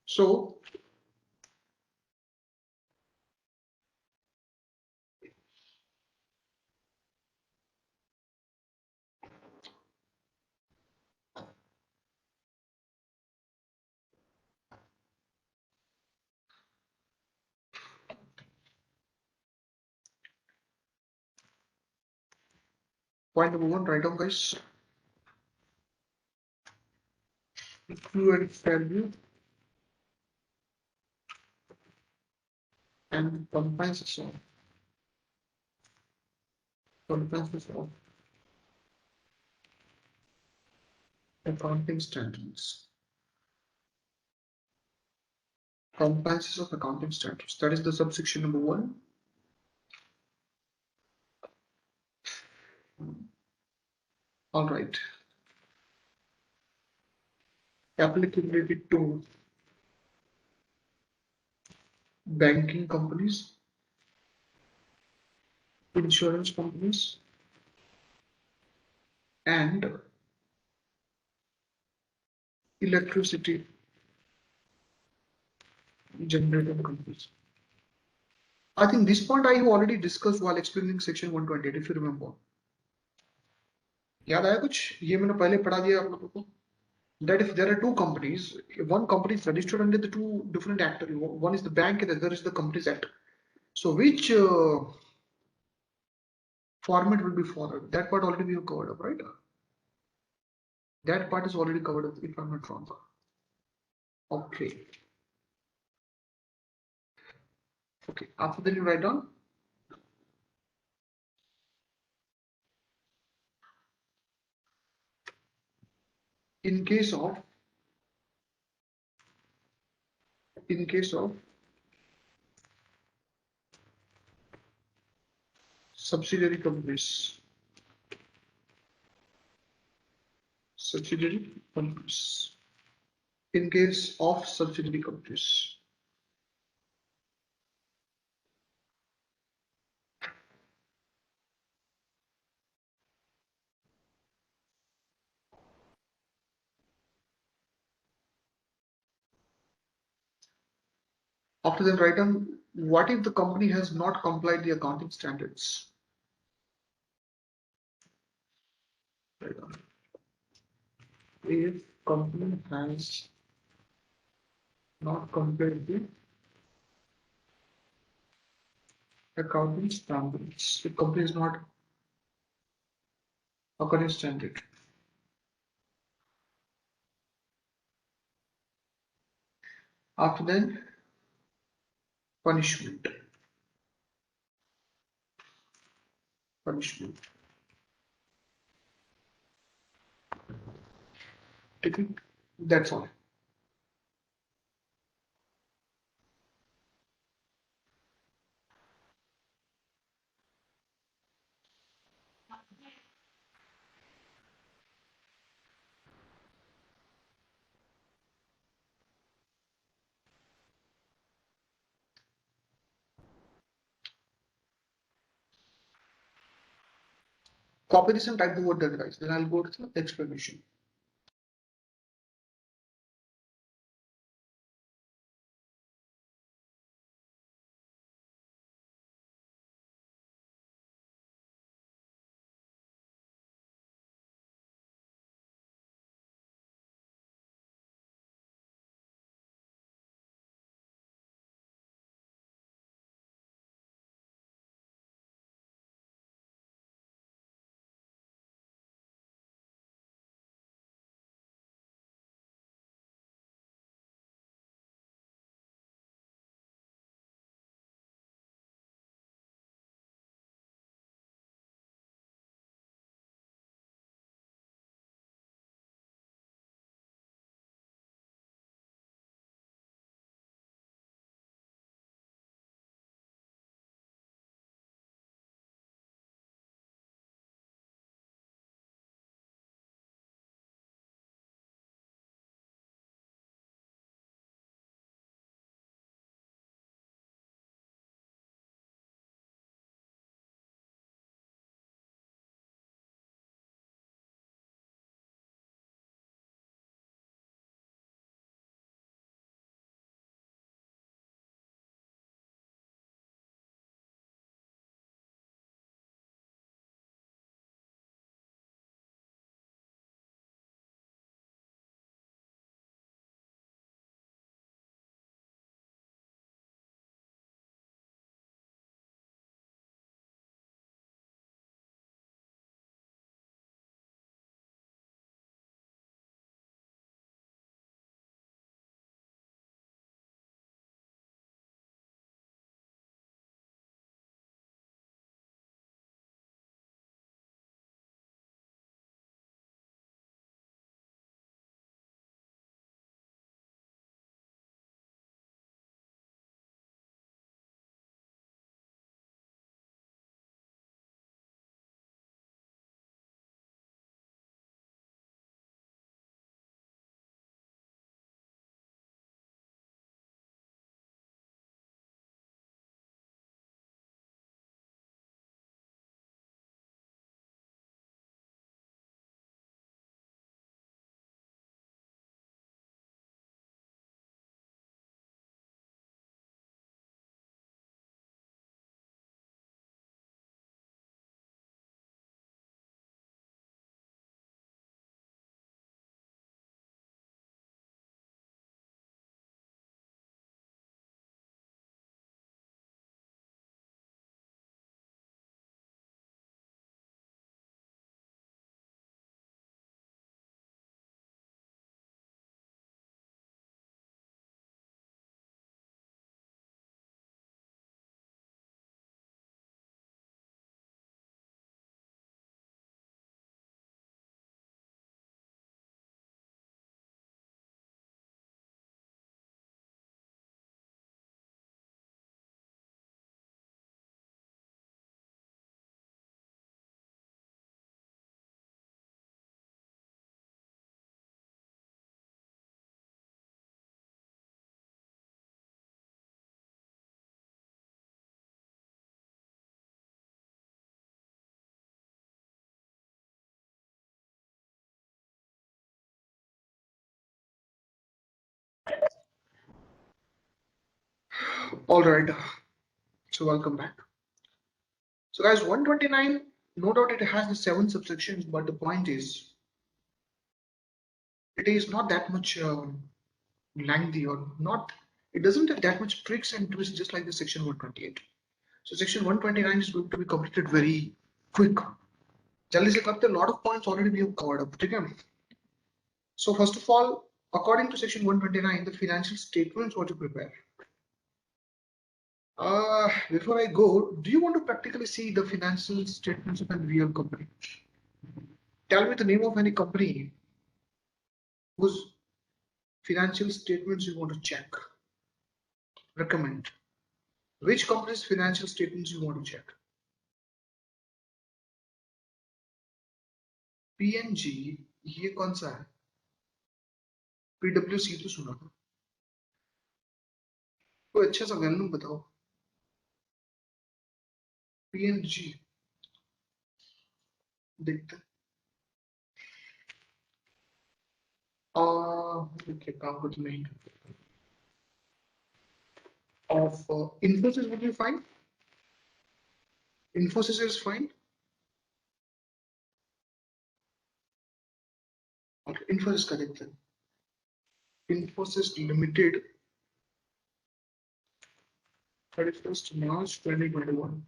So point number one, write down, guys. True and value and compliances of accounting standards. Compliances of accounting standards. That is the subsection number one. All right. Applicability to banking companies, insurance companies, and electricity generating companies. I think this point I have already discussed while explaining section 128, if you remember. याद आया कुछ? ये मैंने पहले पढ़ा दिया आप लोगों को. That if there are two companies, one company is registered under the two different act. One is the bank and the other is the Companies Act. So which format will be followed? That part already we have covered up, right? That part is already covered up, if I'm not wrong. Okay. Okay. After that, you write down in case of subsidiary companies. Subsidiary companies. In case of subsidiary companies. After that, write down what if the company has not complied the accounting standards. Write down. If company has not complied the accounting standards, the company is not accounting standard. After that, punishment. Punishment. Technique. That's all. Copy this and type the word that, guys. Then I'll go to the explanation. All right. So welcome back. So guys, 129, no doubt it has the 7 subsections, but the point is, it is not that much lengthy or not, it doesn't have that much tricks and twists just like the section 128. So section 129 is going to be completed very quick. जल्दी से करते, a lot of points already we have covered up. ठीक है? So first of all, According to section 129, the financial statements what to prepare. Before I go, do you want to practically see the financial statements of a real company? Tell me the name of any company whose financial statements you want to check. Recommend. Which company's financial statements you want to check? PNG, ये कौन सा है? PwC तो सुना था। कोई अच्छा सा वैल्यू बताओ। PNG देखते हैं। Okay, काम कुछ नहीं। Of Infosys would be fine. Infosys is fine. Okay, Infosys का देखते हैं। Infosys Limited 31st March 2021.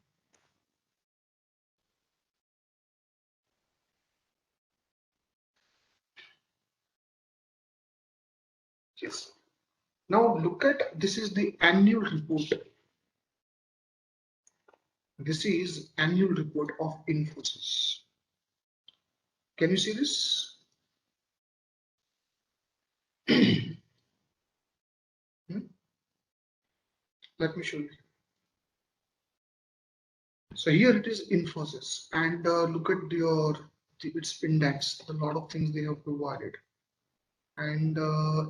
Yes. Now look at this is the annual report. This is annual report of Infosys. Can you see this? Let me show you. So here it is Infosys, and look at its index. A lot of things they have provided, and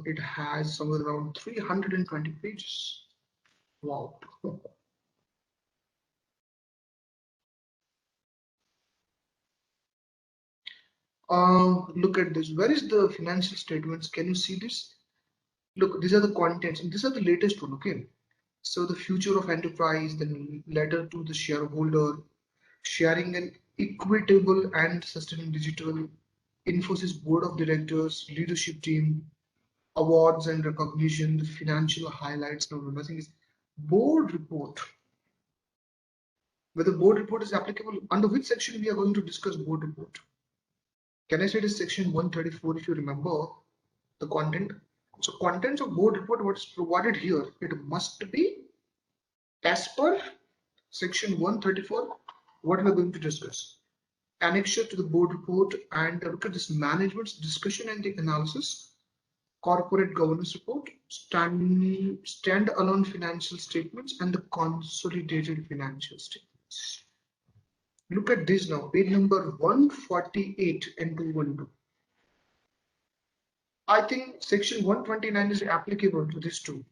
it has somewhere around 320 pages. Wow. Look at this. Where is the financial statements? Can you see this? Look, these are the contents, and these are the latest one. Okay. So the future of enterprise, the letter to the shareholder, sharing an equitable and sustainable digital, Infosys board of directors, leadership team, awards and recognition, the financial highlights. No, nothing is board report. Whether board report is applicable, under which section we are going to discuss board report? Can I say it is section 134 if you remember the content? So contents of board report, what is provided here, it must be as per section 134, what we are going to discuss. Annexure to the board report, and look at this management's discussion and the analysis, corporate governance report, stand-alone financial statements, and the consolidated financial statements. Look at this now, page number 148 and 212. I think section 129 is applicable to this too,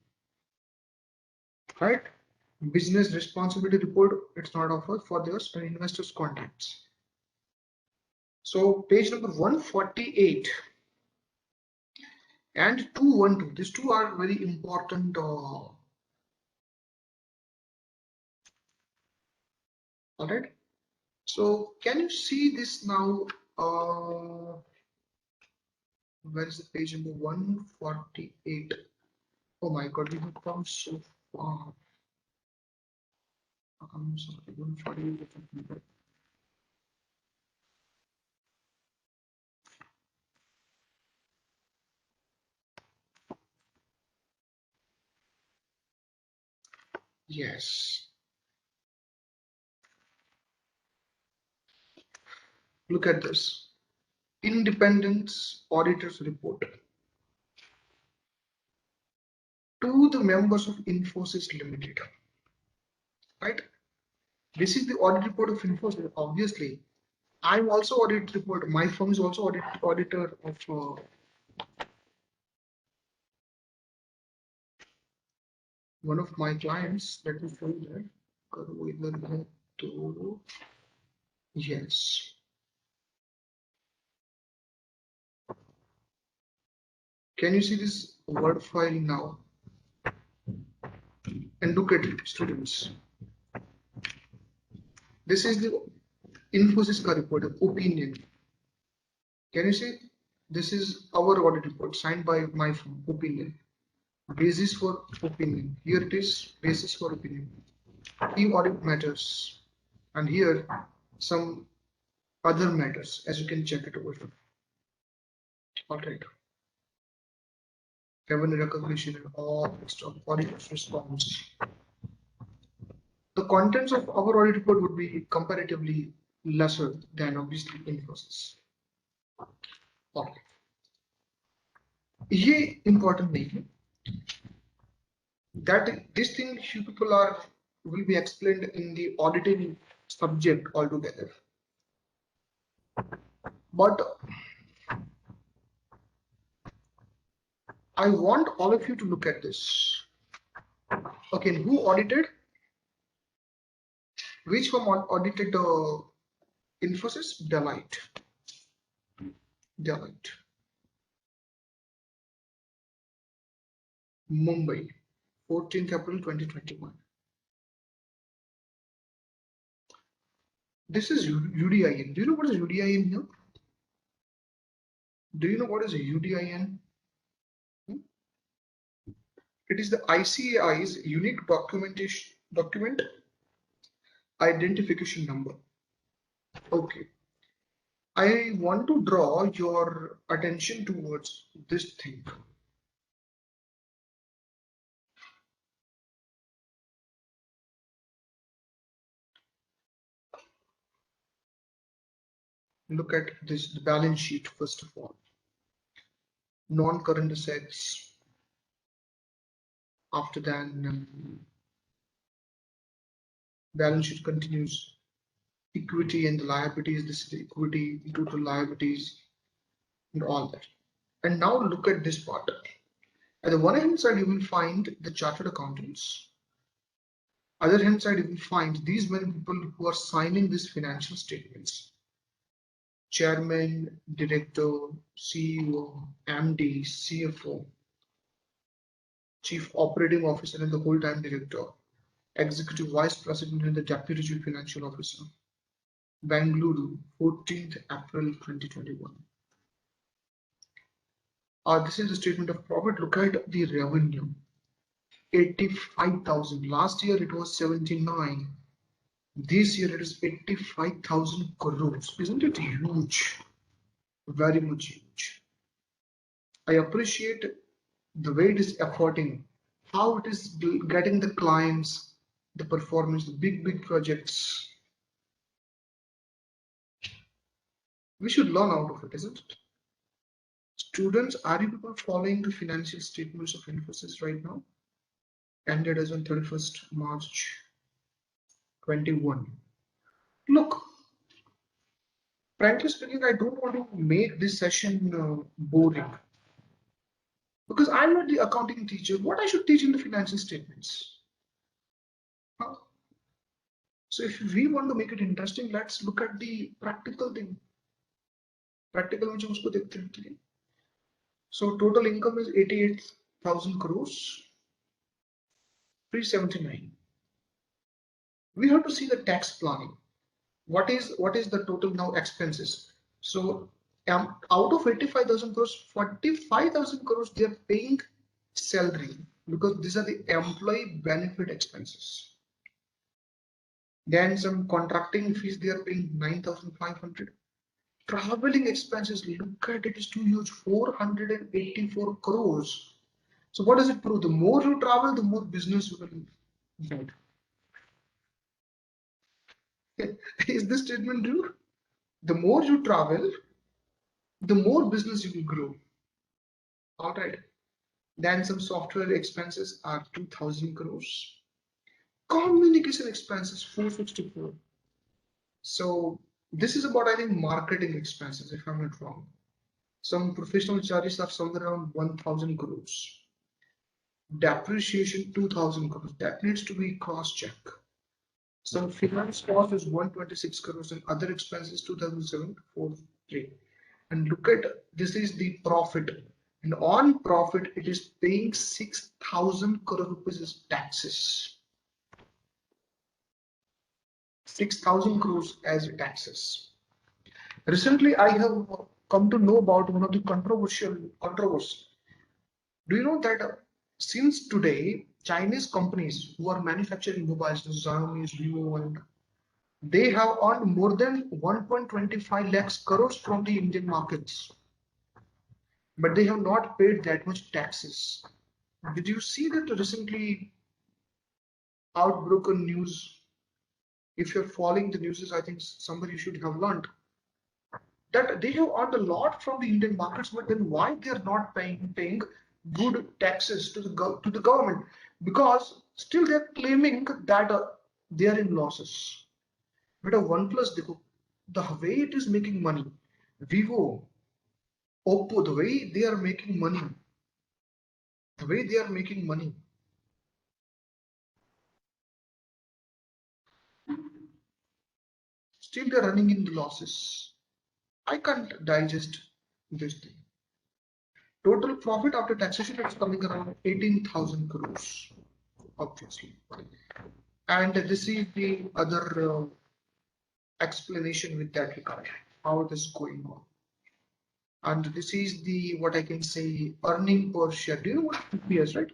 right? Business responsibility report, it's not offered for those investors contacts. So page number 148 and 212, these two are very important. All right. So can you see this now? Where is the page number 148? Oh my God, we have come so far. I'm sorry, 148. Yes. Look at this. Independence Auditor's Report to the members of Infosys Limited. Right? This is the audit report of Infosys. Obviously, I'm also audit report. My firm is also auditor of one of my clients. Let me show you that. Yes. Can you see this word file now? And look at it, students. This is the Infosys ka report, opinion. Can you see? This is our audit report signed by my firm, opinion. Basis for opinion. Here it is, basis for opinion. Key audit matters. And here some other matters, as you can check it over here. All right. revenue recognition, and all stuff, audit response. The contents of our audit report would be comparatively lesser than obviously Infosys. और ये important नहीं है that this thing you people are will be explained in the auditing subject altogether. But I want all of you to look at this. Okay, who audited? Which firm audited Infosys? Deloitte. Deloitte. Mumbai, 14th April 2021. This is UDIN. Do you know what is UDIN here? Do you know what is a UDIN? It is the ICAI's unique document identification number. Okay. I want to draw your attention towards this thing. Look at this, the balance sheet first of all. Non-current assets. After that, balance sheet continues. Equity and the liabilities. This is the equity, the total liabilities, and all that. And now look at this part. At the one hand side, you will find the chartered accountants. Other hand side, you will find these many people who are signing these financial statements. Chairman, director, CEO, MD, CFO, chief operating officer and the whole-time director, executive vice president and the deputy chief financial officer. Bengaluru, 14th April 2021. This is the statement of profit. Look at the revenue. 85,000. Last year it was 79. This year it is 85,000 crores. Isn't it huge? Very much huge. I appreciate the way it is efforting, how it is getting the clients, the performance, the big projects. We should learn out of it, isn't it? Students, are you people following the financial statements of Infosys right now? Ended as on 31st March 21. Look, frankly speaking, I don't want to make this session boring because I'm not the accounting teacher. What I should teach in the financial statements? Huh? So if we want to make it interesting, let's look at the practical thing. Practical में जो उसको देखते हैं. So total income is 88,000 crores. 379. We have to see the tax planning. What is the total now expenses? So out of 85,000 crores, 45,000 crores they are paying salary because these are the employee benefit expenses. Then some contracting fees they are paying 9,500. Traveling expenses, look at it, is too huge, 484 crores. So what does it prove? The more you travel, the more business you will get. Is this statement true? The more you travel, the more business you will grow. All right. Then some software expenses are 2,000 crores. Communication expenses 464. So this is about, I think, marketing expenses, if I'm not wrong. Some professional charges are somewhere around 1,000 crores. Depreciation 2,000 crores. That needs to be cross-checked. Some finance cost is 126 crores and other expenses 2,743. And look at this is the profit. And on profit, it is paying 6,000 crore rupees as taxes. 6,000 crores as taxes. Recently, I have come to know about one of the controversy. Do you know that since today, Chinese companies who are manufacturing mobiles, Xiaomi, Vivo, and they have earned more than 1.25 lakhs crores from the Indian markets. but they have not paid that much taxes. Did you see that recently outbroken news? If you're following the news, I think somebody should have learned that they have earned a lot from the Indian markets, but then why they are not paying good taxes to the government? Because still they are claiming that they are in losses. But a OnePlus, देखो, the way it is making money, Vivo, Oppo, the way they are making money, the way they are making money, still they are running in the losses. I can't digest this thing. Total profit after taxation is coming around 18,000 crores, obviously. And this is the other explanation with that regard, how it is going on. And this is the what I can say earning per share. Do you know what EPS, right?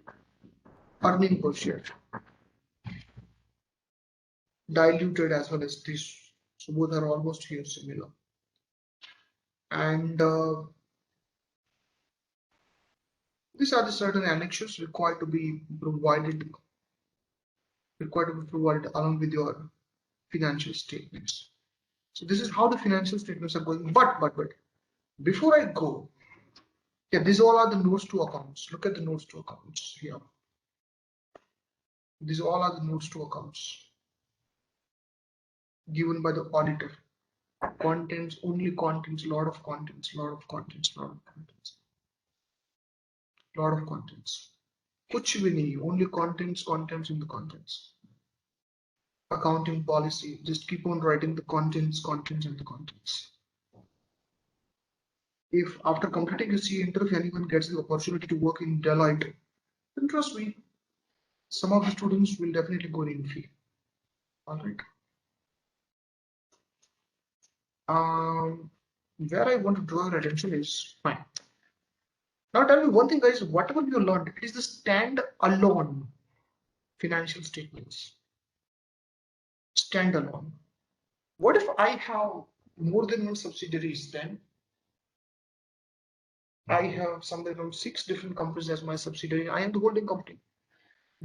Earning per share, diluted as well as this. So both are almost here similar. And these are the certain annexures required to be provided along with your financial statements. So this is how the financial statements are going. But before I go, yeah, these all are the notes to accounts. Look at the notes to accounts here. These all are the notes to accounts given by the auditor. Contents, only contents, lot of contents, lot of contents, lot of contents, lot of contents. कुछ भी नहीं, only contents in the contents. Accounting policy, just keep on writing the contents and the contents. If after completing your CA interview anyone gets the opportunity to work in Deloitte, then trust me, some of the students will definitely go in fee. All right. Where I want to draw your attention is fine. Now tell me one thing, guys. Whatever you learned, it is the stand-alone financial statements. Stand-alone. What if I have more than one subsidiaries? Then I have somewhere around 6 different companies as my subsidiary. I am the holding company.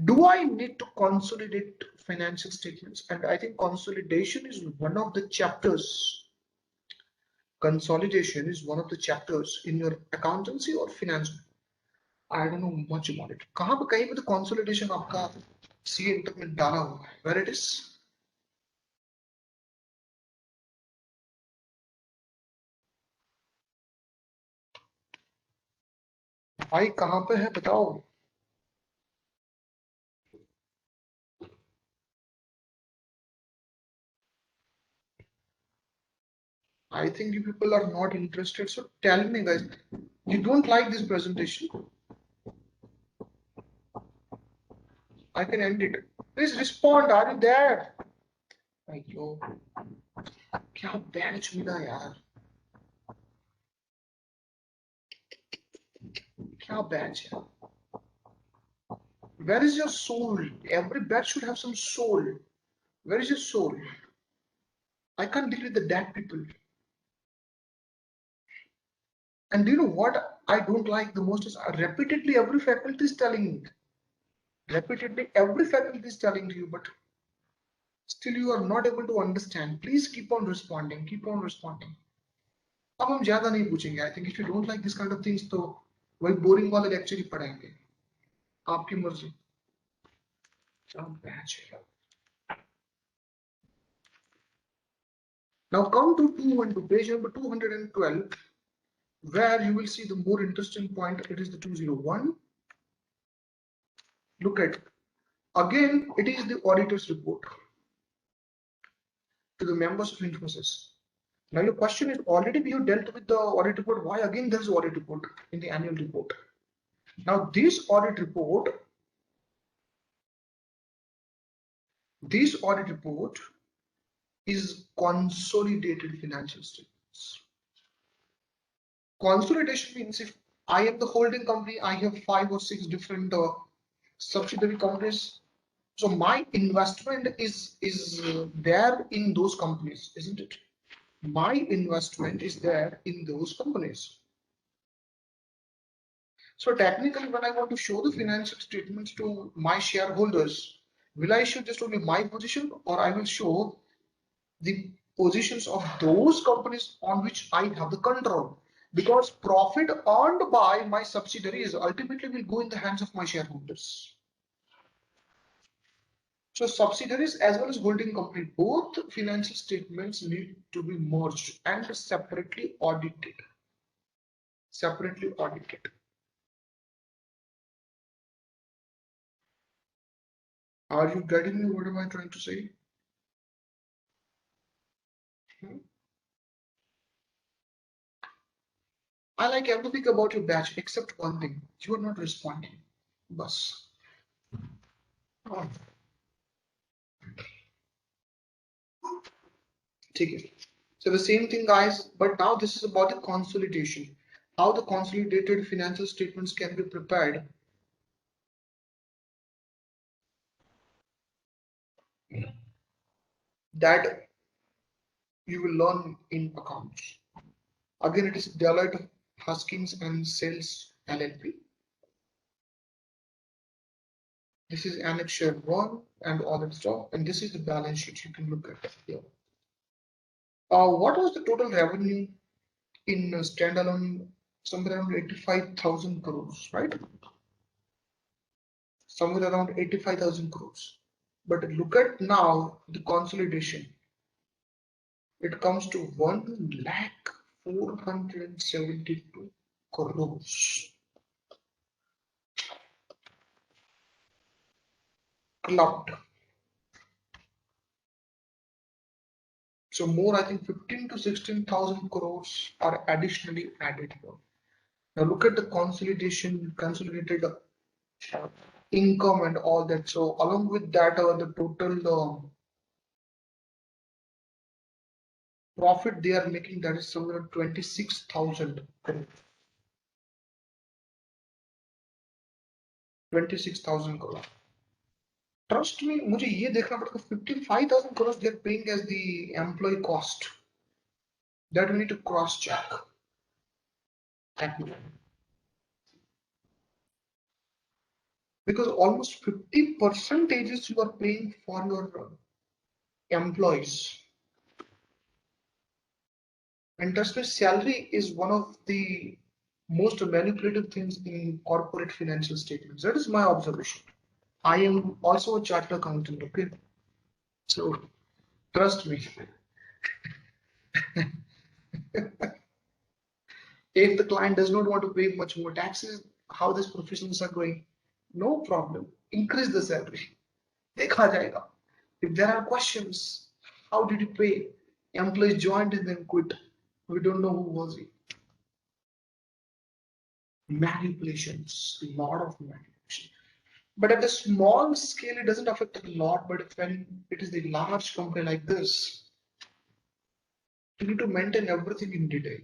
Do I need to consolidate financial statements? And I think consolidation is one of the chapters. Consolidation is one of the chapters in your accountancy or finance. I don't know much about it. कहाँ पे कहीं पे तो consolidation आपका CA inter में डाला हुआ है. Where it is? भाई कहाँ पे है बताओ. I think you people are not interested. So tell me, guys, you don't like this presentation? I can end it. Please respond. Are you there? अयो क्या बैच मिला यार. क्या बैच है. Where is your soul? Every batch should have some soul. Where is your soul? I can't deal with the dead people. And do you know what I don't like the most is repeatedly every faculty is telling me. Repeatedly every faculty is telling you, but still you are not able to understand. Please keep on responding. Keep on responding. अब हम ज्यादा नहीं पूछेंगे. I think if you don't like this kind of things, तो वही boring वाले lecture ही पढ़ाएंगे. आपकी मर्जी. क्या batch है. Now come to 212, page number 212, where you will see the more interesting point. It is the 201. Look at, again, it is the auditor's report to the members of Infosys. Now your question is, already we have dealt with the audit report. Why again there is audit report in the annual report? Now this audit report is consolidated financial statements. Consolidation means if I am the holding company, I have 5 or 6 different subsidiary companies. So my investment is there in those companies, isn't it? My investment is there in those companies. So technically, when I want to show the financial statements to my shareholders, will I show just only my position, or I will show the positions of those companies on which I have the control? Because profit earned by my subsidiaries ultimately will go in the hands of my shareholders. So subsidiaries as well as holding company, both financial statements need to be merged and separately audited. Separately audited. Are you getting me? What am I trying to say? Hmm? I like everything about your batch except one thing. You are not responding. Bus. Oh, take it. So the same thing, guys, but now this is about the consolidation. How the consolidated financial statements can be prepared. That you will learn in accounts. Again, it is Deloitte, Huskins and Sales LLP. This is Annexure 1 and all that stuff. And this is the balance sheet you can look at here. What was the total revenue in standalone? Somewhere around 85,000 crores, right? Somewhere around 85,000 crores. But look at now the consolidation. It comes to 1 lakh 472 crores. Clubbed. So more, I think 15 to 16,000 crores are additionally added here. Now look at the consolidation, consolidated income and all that. So along with that, the total profit they are making, that is somewhere 26,000 crores. 26,000 crores. Trust me, मुझे ये देखना पड़ेगा 55,000 crores they are paying as the employee cost. That we need to cross check. Because almost 50 percentages you are paying for your employees. And trust me, salary is one of the most manipulative things in corporate financial statements. That is my observation. I am also a chartered accountant, okay? So trust me, if the client does not want to pay much more taxes, how these professionals are going, no problem. Increase the salary. देखा जाएगा. If there are questions, how did you pay? Employees joined and then quit. We don't know who was he. Manipulations, a lot of manipulation. But at the small scale, it doesn't affect a lot. But when it is the large company like this, you need to maintain everything in detail.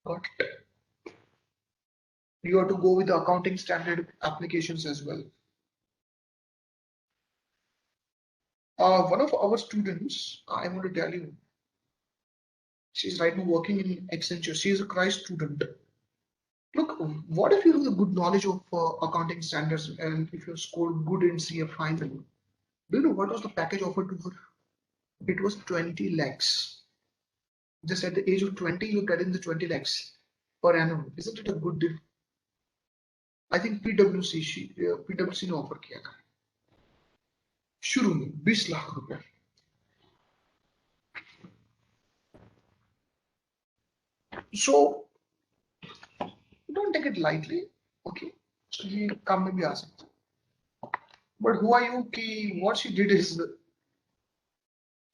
Got it? You have to go with the accounting standard applications as well. One of our students, I want to tell you, she's right now working in Accenture. She is a Christ student. Look, what if you have a good knowledge of accounting standards and if you scored good in CA final? Do you know what was the package offered to her? It was 20 lakhs. Just at the age of 20, you're getting the 20 lakhs per annum. Isn't it a good deal? I think PwC ने offer किया था शुरू में 20 लाख रुपए. So don't take it lightly, okay? So ये काम में भी आ सकता है. But who are you? कि what she did is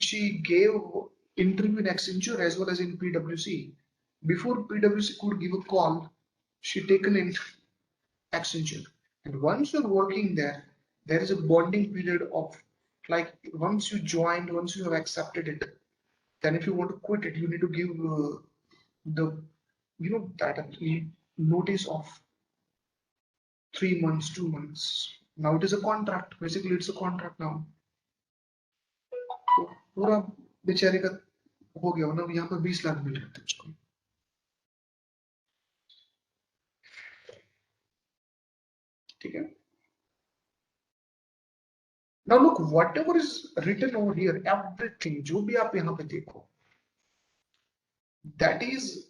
she gave interview in Accenture as well as in PwC. Before PwC could give a call, she taken in Accenture. And once you're working there, there is a bonding period of like once you joined, once you have accepted it, then if you want to quit it, you need to give the that notice of 3 months, 2 months. Now it is a contract. Basically, it's a contract now. तो पूरा बेचारे का हो गया ना यहाँ पर 20 लाख मिल रहे थे उसको. ठीक है. Now look, whatever is written over here, everything जो भी आप यहाँ पे देखो, that is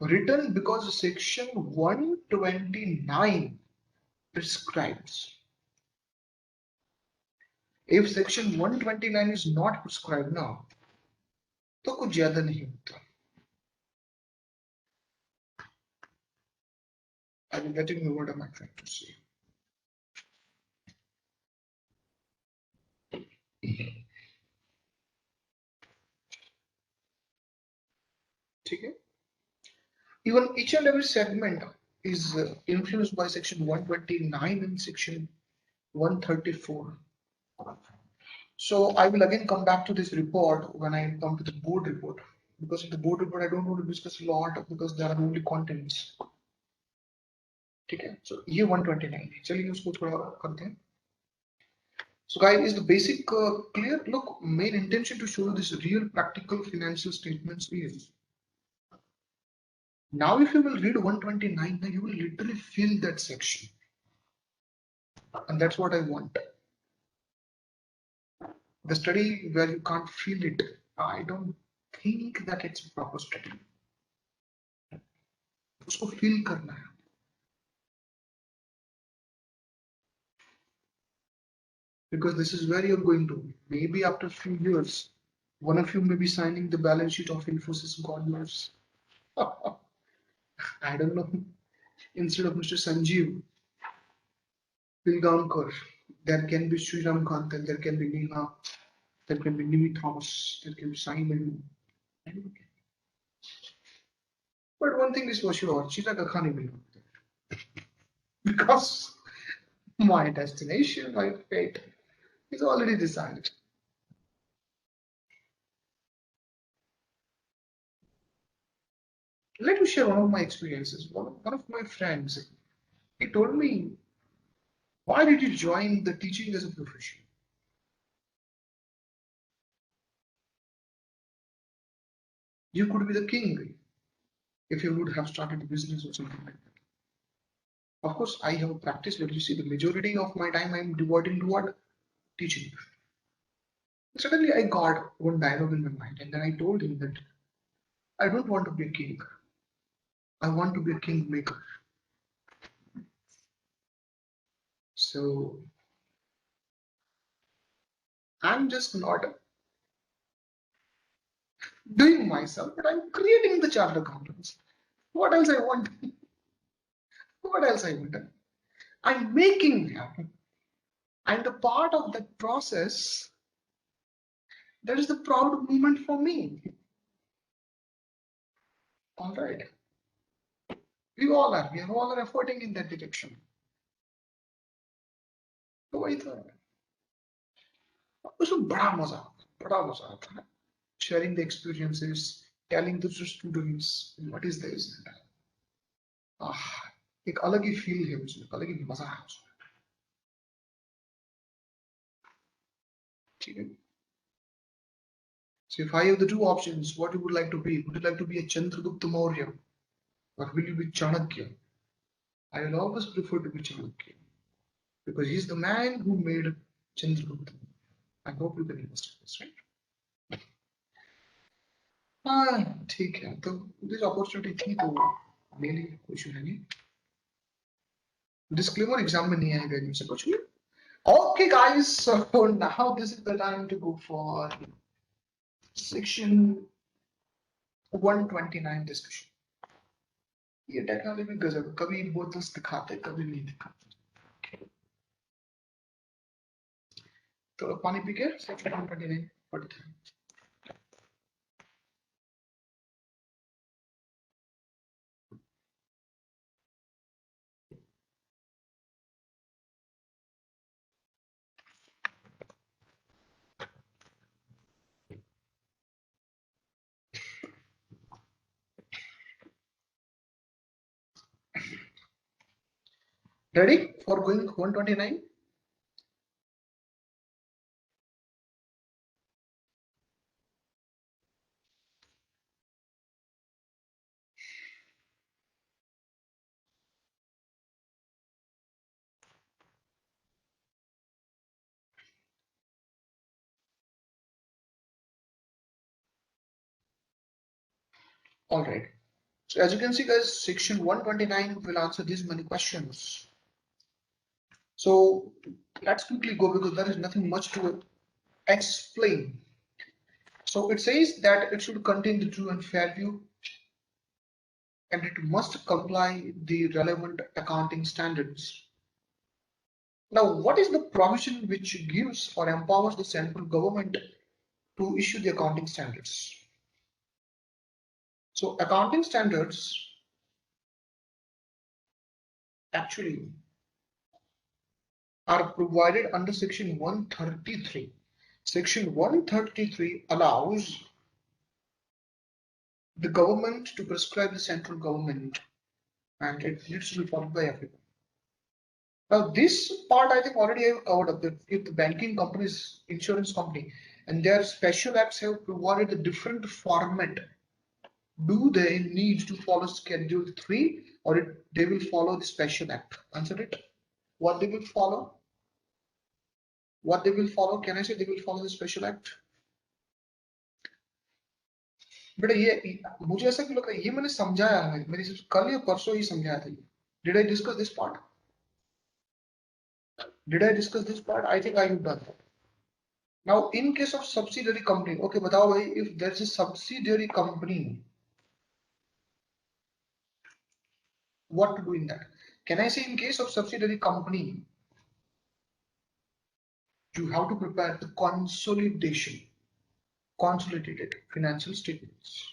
written because section 129 prescribes. If section 129 is not prescribed now, तो कुछ ज्यादा नहीं होता. I will let you know what am I trying to say. ठीक है. Even each and every segment is influenced by section 129 and section 134. So I will again come back to this report when I come to the board report, because in the board report I don't want to discuss a lot because there are only contents. ठीक है. So ये 129 है. चलिए उसको थोड़ा करते हैं. So guys, is the basic clear? Look, main intention to show you this real practical financial statements is, now if you will read 129, then you will literally feel that section, and that's what I want. The study where you can't feel it, I don't think that it's a proper study. उसको feel करना है. Because this is where you're going to, maybe after a few years, one of you may be signing the balance sheet of Infosys, God knows. I don't know. Instead of Mr. Sanjeev Pilgaonkar, there can be Sriram Kantan, there can be Neha, there can be Nimi Thomas, there can be Simon. But one thing is for sure, Chita ka khani nahi hote. Because my destination, my fate is already decided. Let me share one of my experiences. One of my friends, he told me, why did you join the teaching as a profession? You could be the king if you would have started a business or something like that. Of course, I have a practice, but you see, the majority of my time I'm devoting to what? Teaching. Suddenly, I got one dialogue in my mind, and then I told him that I don't want to be a king. I want to be a kingmaker. So I'm just not doing myself, but I'm creating the chartered accountants. What else I want? What else I want? I'm making them. And a part of that process, that is the proud moment for me. All right. We all are efforting in that direction. तो वही था. उसमें बड़ा मजा आता है. Sharing the experiences, telling the students what is this. एक अलग ही फील है उसमें, अलग ही मजा है उसमें. ठीक है. So if I have the two options, what you would like to be? Would you like to be a Chandragupta Maurya, or will you be Chanakya? I will always prefer to be Chanakya because he's the man who made Chandragupta. I hope you can understand this, right? हाँ ठीक है. तो this opportunity थी तो ले ली, कोई issue नहीं. Disclaimer exam में नहीं आएगा इनमें से कुछ भी. Okay guys, so now this is the time to go for section 129 discussion. ये टेक्नोलॉजी गजब, कभी बोतल्स दिखाते कभी नहीं दिखाते. तो पानी पी के सेक्शन 129 पढ़ते हैं. Ready for going 129? All right. So as you can see, guys, section 129 will answer these many questions. So let's quickly go because there is nothing much to explain. So it says that it should contain the true and fair view, and it must comply the relevant accounting standards. Now, what is the provision which gives or empowers the central government to issue the accounting standards? So accounting standards actually are provided under section 133. Section 133 allows the government to prescribe the central government, and it needs to be followed by everyone. Now, this part I think already I have covered up. That if the banking companies, insurance company, and their special acts have provided a different format, do they need to follow Schedule 3 or they will follow the special act? Answer it. What they will follow? What they will follow? Can I say they will follow the special act? बेटा ये मुझे ऐसा क्यों लग रहा है ये मैंने समझाया है मेरी सिर्फ कल या परसों ही समझाया था ये did I discuss this part did I discuss this part I think I have done now in case of subsidiary company okay बताओ भाई if there is a subsidiary company what to do in that can I say in case of subsidiary company you have to prepare the consolidated financial statements.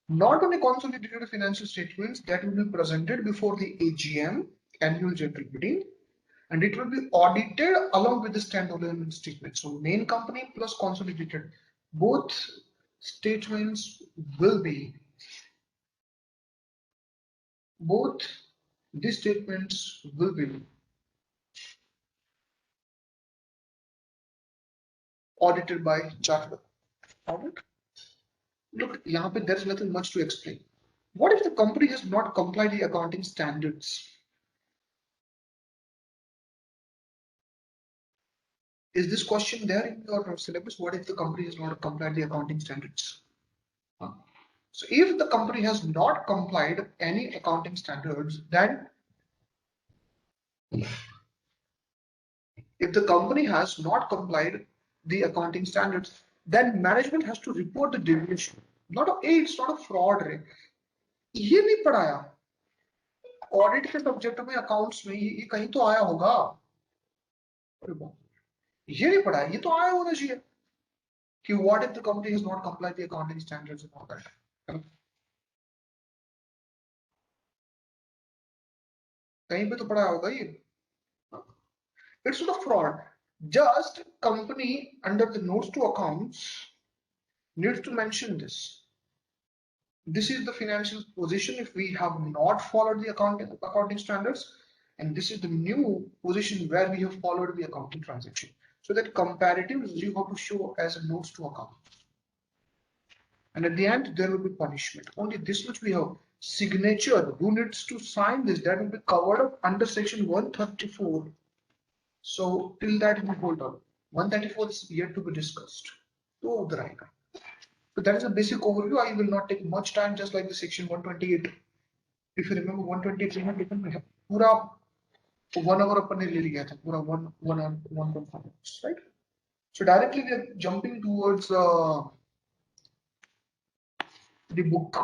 Not only consolidated financial statements that will be presented before the AGM, annual general meeting, and it will be audited along with the standalone statement. So main company plus consolidated, both statements will be, both these statements will be audited by chartered audit. Look, there is nothing much to explain. What if the company has not complied the accounting standards? Is this question there in your syllabus? What if the company has not complied the accounting standards? So if the company has not complied any accounting standards, then if the company has not complied the accounting standards, then management has to report the deviation. It's not a fraud. ये नहीं पढ़ाया audit के subject में accounts में ये कहीं तो आया होगा ये नहीं पढ़ाया ये तो आया होना चाहिए कि what if the company has not complied the accounting standards and all that कहीं पे तो पढ़ाया होगा ये it's not a fraud just company under the notes to accounts needs to mention this is the financial position if we have not followed the accounting standards and this is the new position where we have followed the accounting transaction so that comparatives you have to show as a notes to account and at the end there will be punishment only this much we have signature who needs to sign this that will be covered up under section 134 so till that we hold on 134 is yet to be discussed so that is a basic overview. I will not take much time just like the section 128 if you remember 128 में taken पूरा 1 hour अपन ने ले लिया था पूरा 1.5 hours right so directly we are jumping towards the book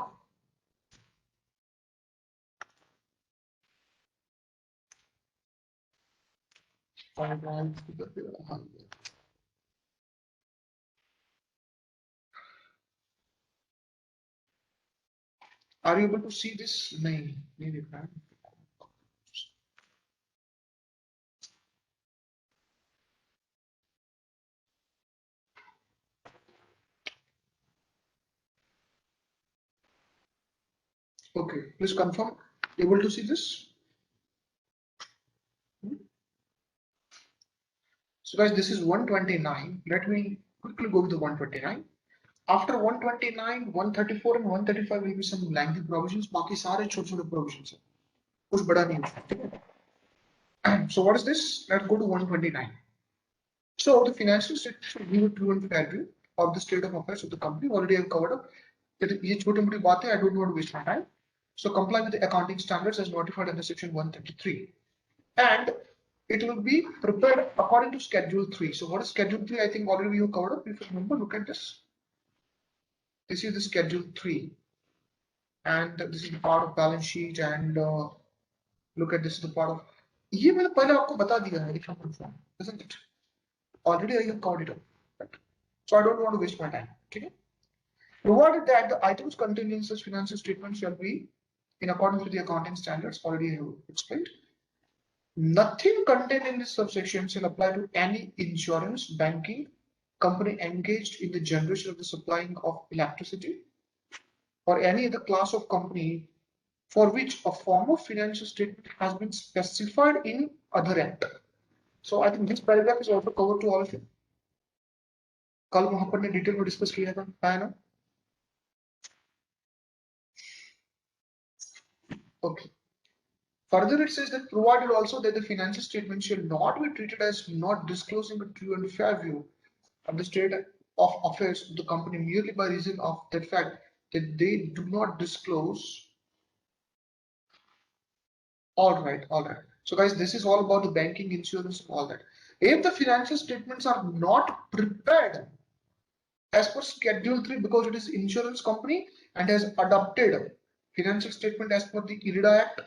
are you able to see this नहीं दिख रहा है okay please confirm able to see this so guys this is 129 let me quickly go with the 129 after 129 134 and 135 will be some lengthy provisions बाकी सारे छोटे-छोटे provisions हैं कुछ बड़ा नहीं है so what is this let's go to 129 so the financial statement should give a true and fair view of the state of affairs of the company already I have covered up ये छोटी मोटी बातें, I don't want to waste my time. So comply with the accounting standards as notified under section 133. And it will be prepared according to schedule 3. So what is schedule 3? I think already you covered up. If you remember, look at this. This is the schedule 3. And this is the part of balance sheet. And look at this is the part of. ये मैंने पहले आपको बता दिया है, if I'm informed, isn't it? Already I have covered it up. Right? So I don't want to waste my time. Okay? Provided that the items contained in such financial statements shall be in accordance with the accounting standards already I have explained. Nothing contained in this subsection shall apply to any insurance, banking company engaged in the generation of the supplying of electricity or any other class of company for which a form of financial statement has been specified in other act. So I think this paragraph is also covered to all of you. कल वहां पर ने detail में discuss किया था, है ना? Okay. Further, it says that provided also that the financial statement shall not be treated as not disclosing a true and fair view of the state of affairs of the company merely by reason of the fact that they do not disclose. All right, all right. So guys, this is all about the banking, insurance, all that. If the financial statements are not prepared as per Schedule 3 because it is insurance company and has adopted financial statement as per the IRDA Act,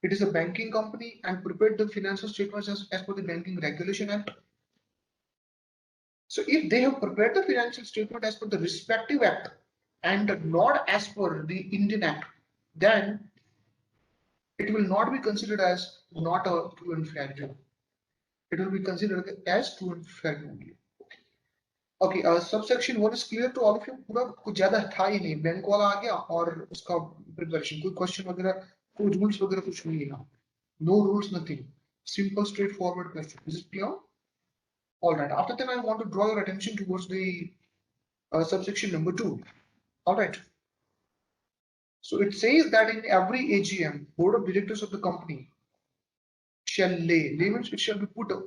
it is a banking company and prepared the financial statements as per the Banking Regulation Act. So if they have prepared the financial statement as per the respective act and not as per the Indian Act, then it will not be considered as not a true and fair view. It will be considered as true and fair view only. Okay, subsection 1 is clear to all of you. पूरा कुछ ज्यादा था ही नहीं, bank वाला आ गया और उसका preparation, कोई क्वेश्चन वगैरह, कोई रूल्स वगैरह कुछ नहीं है. No rules, nothing. Simple, straightforward question. Is it clear? All right. After that, I want to draw your attention towards the subsection number 2. All right. So it says that in every AGM, board of directors of the company shall lay means it shall be put up.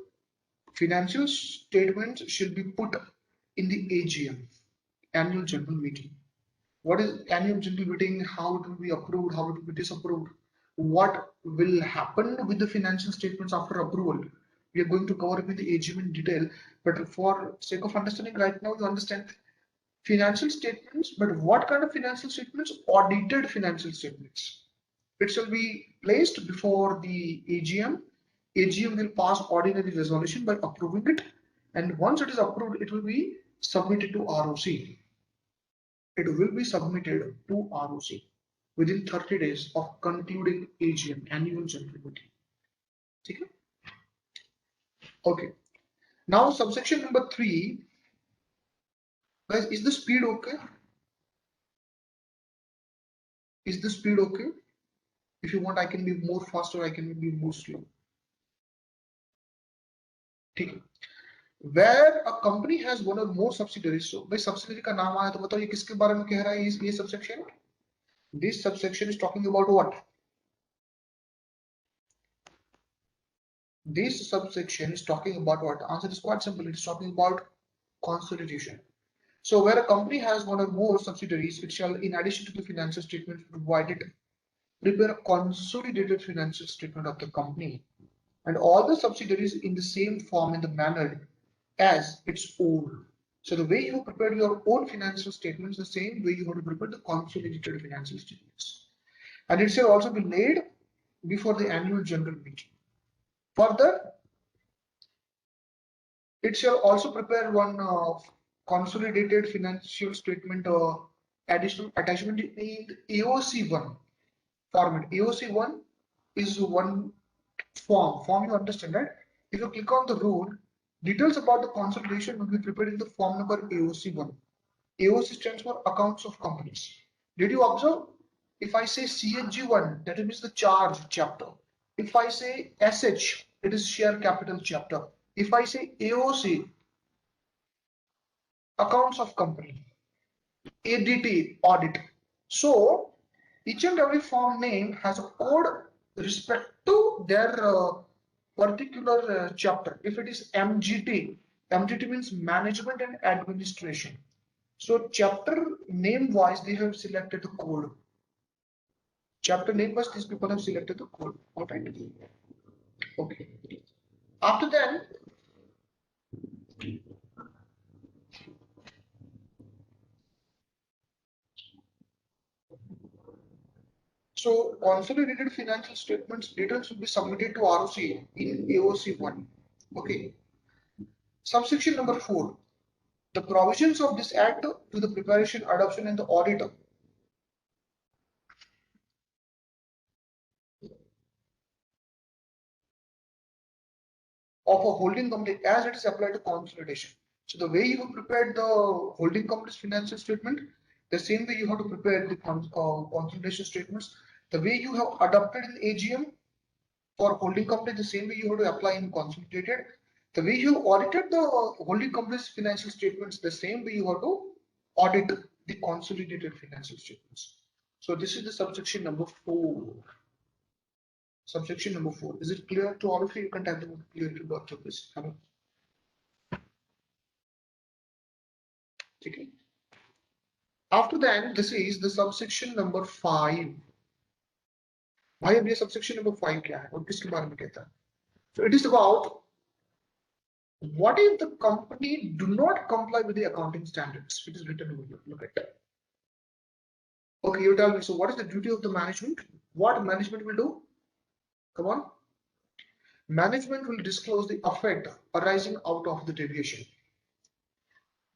Financial statements shall be put in the AGM, annual general meeting. What is annual general meeting? How it will be approved? How it will be disapproved? What will happen with the financial statements after approval? We are going to cover it with the AGM in detail, but for sake of understanding right now, you understand financial statements, but what kind of financial statements? Audited financial statements. It shall be placed before the AGM. AGM will pass ordinary resolution by approving it, and once it is approved, it will be submitted to ROC. It will be submitted to ROC within 30 days of concluding AGM, annual general meeting. Okay. Okay. Now subsection number 3. Guys, is the speed okay? Is the speed okay? If you want, I can be more faster, I can be more slow. Okay. Where a company has one or more subsidiaries, so by subsidiary का नाम आया तो बताओ ये किसके बारे में कह रहा है ये subsection? This subsection is talking about what? This subsection is talking about what? The answer is quite simple. It is talking about consolidation. So where a company has one or more subsidiaries, it shall, in addition to the financial statement provided, prepare a consolidated financial statement of the company and all the subsidiaries in the same form in the manner as its own. So the way you prepare your own financial statements, the same way you have to prepare the consolidated financial statements. And it shall also be laid before the annual general meeting. Further, it shall also prepare one consolidated financial statement additional attachment in AOC1 format. AOC1 is one form you understand, right? If you click on the rule, details about the consolidation will be prepared in the form number AOC1. AOC stands for accounts of companies. Did you observe? If I say CHG1, that means the charge chapter. If I say SH, it is share capital chapter. If I say AOC, accounts of company, ADT, audit. So each and every form name has a code respect to their particular chapter. If it is MGT, MGT means management and administration. So chapter name wise, they have selected the code. Chapter name wise, these people have selected the code. All right. Okay. After that, so consolidated financial statements details will be submitted to ROC in AOC1. Okay. Subsection number 4. The provisions of this act to the preparation, adoption, and the audit of a holding company as it is applied to consolidation. So the way you have prepared the holding company's financial statement, the same way you have to prepare the consolidation statements. The way you have adopted in AGM for holding company, the same way you have to apply in consolidated. The way you audited the holding company's financial statements, the same way you have to audit the consolidated financial statements. So this is the subsection number 4. Subsection number 4. Is it clear to all of you? You can type the word clear to Dr. This. Okay. After that, this is the subsection number 5. भाई अब ये subsection number 5 क्या है और किसके बारे में कहता है? So it is about what if the company do not comply with the accounting standards? It is written over here. Look at that. Okay, you tell me. So what is the duty of the management? What management will do? Come on. Management will disclose the effect arising out of the deviation.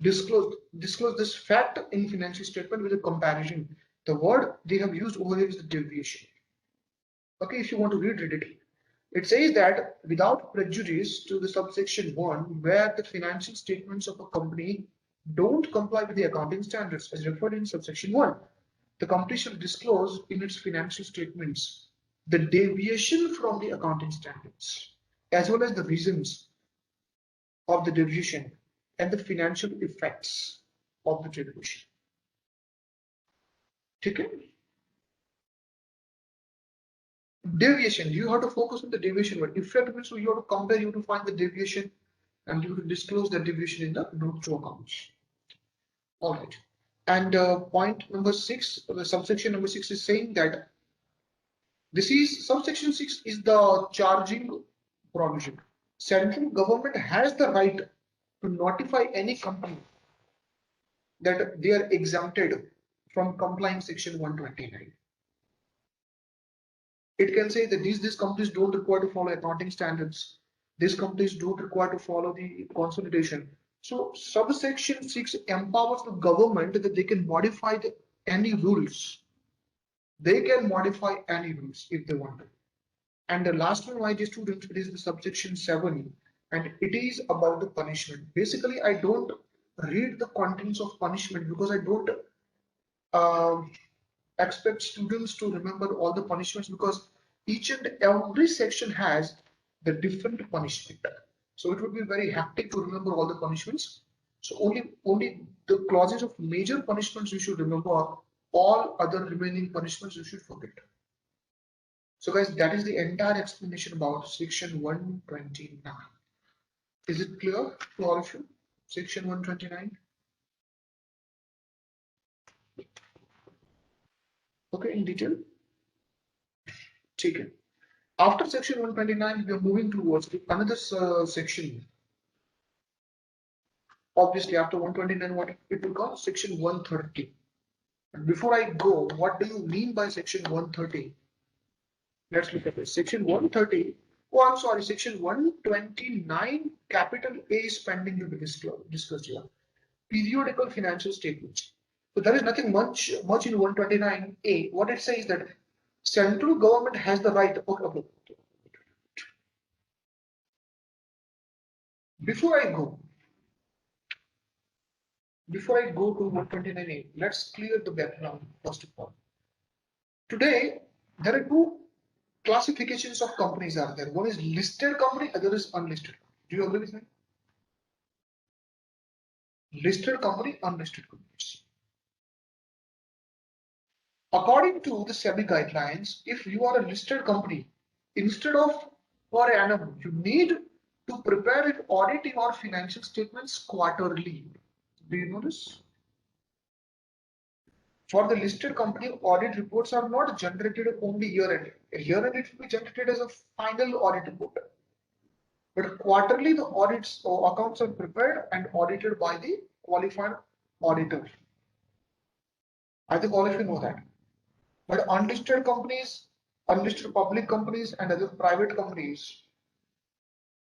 Disclose this fact in financial statement with a comparison. The word they have used over here is the deviation. Okay, if you want to read it. It says that without prejudice to the subsection 1, where the financial statements of a company don't comply with the accounting standards as referred in subsection 1, the company shall disclose in its financial statements the deviation from the accounting standards, as well as the reasons of the deviation and the financial effects of the deviation. Okay? Deviation, you have to focus on the deviation word. Effect means you have to compare, you have to find the deviation and you have to disclose the deviation in the note to accounts. All right. And point number 6, the subsection number 6 is saying that this is subsection 6 is the charging provision. Central government has the right to notify any company that they are exempted from complying section 129. It can say that these companies don't require to follow accounting standards. These companies don't require to follow the consolidation. So subsection 6 empowers the government that they can modify any rules. They can modify any rules if they want to. And the last one, my dear students, it is the subsection 7, and it is about the punishment. Basically, I don't read the contents of punishment because I don't uh, expect students to remember all the punishments because each and every section has the different punishment. So it would be very hectic to remember all the punishments. So only the clauses of major punishments you should remember. All other remaining punishments you should forget. So guys, that is the entire explanation about section 129. Is it clear to all of you? Section 129. Okay, in detail. Take it. After section 129, we are moving towards another section. Obviously, after 129, what it will call section 130. And before I go, what do you mean by section 130? Let's look at this. Section 130. Oh, I'm sorry. Section 129, capital A is pending to be discussed here. Periodical financial statements. So there is nothing much in 129A. What it says that central government has the right. Okay. Before I go, to 129A, let's clear the background first of all. Today, there are two classifications of companies are there. One is listed company, other is unlisted. Do you agree with me? Listed company, unlisted companies. According to the SEBI guidelines, if you are a listed company, instead of per annum, you need to prepare and audit your financial statements quarterly. Do you know this? For the listed company, audit reports are not generated only year-end. Year-end it will be generated as a final audit report. But quarterly, the audits or accounts are prepared and audited by the qualified auditor. I think all of you know that. But unlisted companies, unlisted public companies, and other private companies,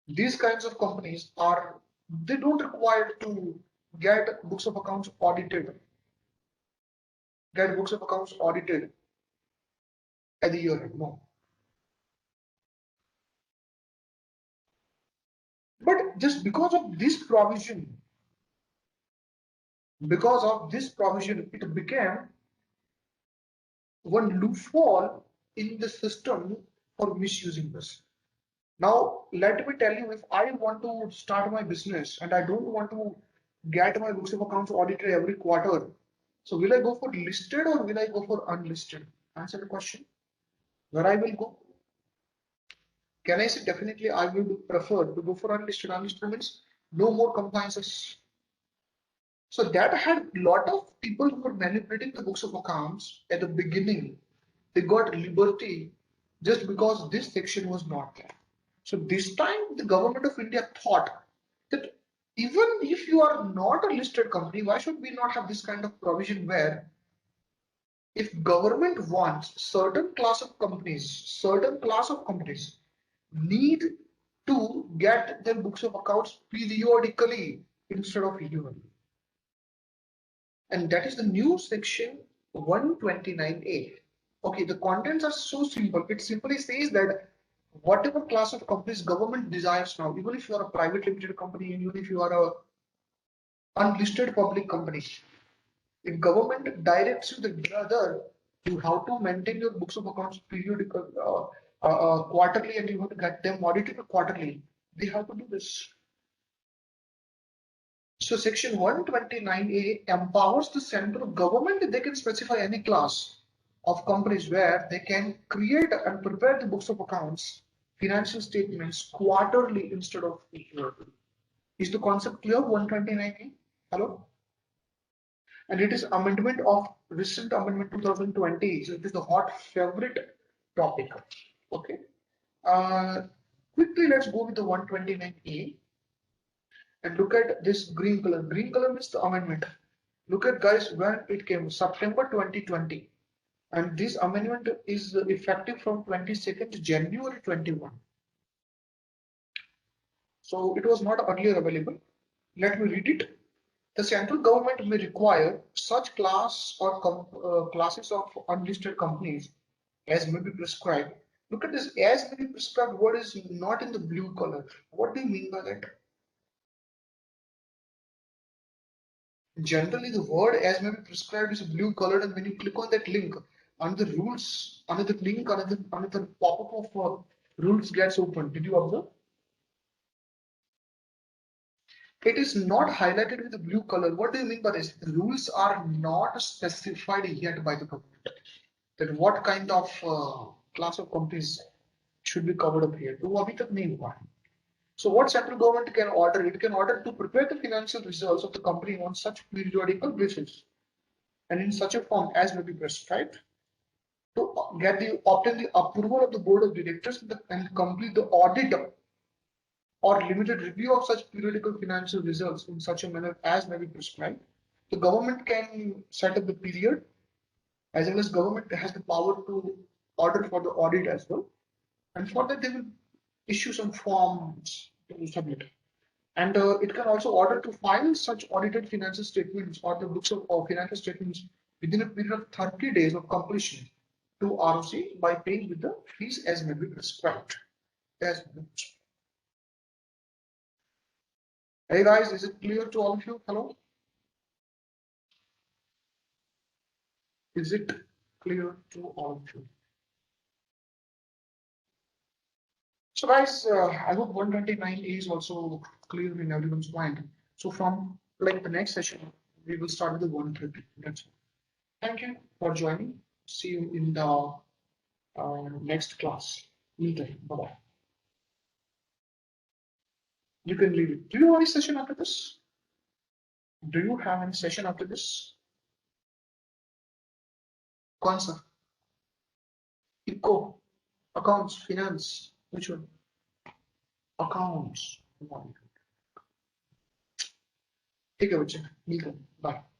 these kinds of companies are they don't require to get books of accounts audited, get books of accounts audited at the year end. No. But just because of this provision, it became one loophole in the system for misusing this. Now, let me tell you, if I want to start my business and I don't want to get my books of accounts audited every quarter, so will I go for listed or will I go for unlisted? Answer the question. Where I will go? Can I say definitely I would prefer to go for unlisted? Unlisted means no more compliances. So that had a lot of people who were manipulating the books of accounts at the beginning. They got liberty just because this section was not there. So this time the government of India thought that even if you are not a listed company, why should we not have this kind of provision where if government wants certain class of companies need to get their books of accounts periodically instead of yearly. And that is the new section 129A. Okay, the contents are so simple. It simply says that whatever class of companies government desires now, even if you are a private limited company, and even if you are a unlisted public company, if government directs you that brother, you have to maintain your books of accounts periodical, quarterly, and you have to get them audited quarterly. They have to do this. So section 129A empowers the central government. They can specify any class of companies where they can create and prepare the books of accounts, financial statements quarterly instead of yearly. Is the concept clear? 129A? Hello? And it is amendment of recent amendment 2020. So it is the hot favorite topic. Okay. Uh, Quickly, let's go with the 129A. And look at this green color. Green color means the amendment. Look at guys when it came September 2020, and this amendment is effective from 22nd January 21. So it was not earlier available. Let me read it. The central government may require such class or classes of unlisted companies as may be prescribed. Look at this, as may be prescribed word is not in the blue color. What do you mean by that? Generally, the word as may be prescribed is blue colored, and when you click on that link, another rules, another link, another pop-up of rules gets open. Did you observe? It is not highlighted with the blue color. What do you mean by this? The rules are not specified yet by the government. That what kind of class of companies should be covered up here. तो वो अभी तक नहीं हुआ है. So what central government can order? It can order to prepare the financial results of the company on such periodical basis and in such a form as may be prescribed to obtain the approval of the board of directors and complete the audit or limited review of such periodical financial results in such a manner as may be prescribed. The government can set up the period, as well as government has the power to order for the audit as well. And for that, they will issue some forms to submit. And it can also order to file such audited financial statements or the books of financial statements within a period of 30 days of completion to ROC by paying with the fees as may be prescribed. As Hey guys, is it clear to all of you? Hello? Is it clear to all of you? So guys, I hope 129 is also clear in everyone's mind. So from like the next session, we will start with the 130. That's all. Thank you for joining. See you in the next class. Meantime, bye-bye. You can leave it. Do you have any session after this? Do you have any session after this? कौन सा? Eco, accounts, finance, which one? Accounts. ठीक है बच्चे, मिलते हैं, bye.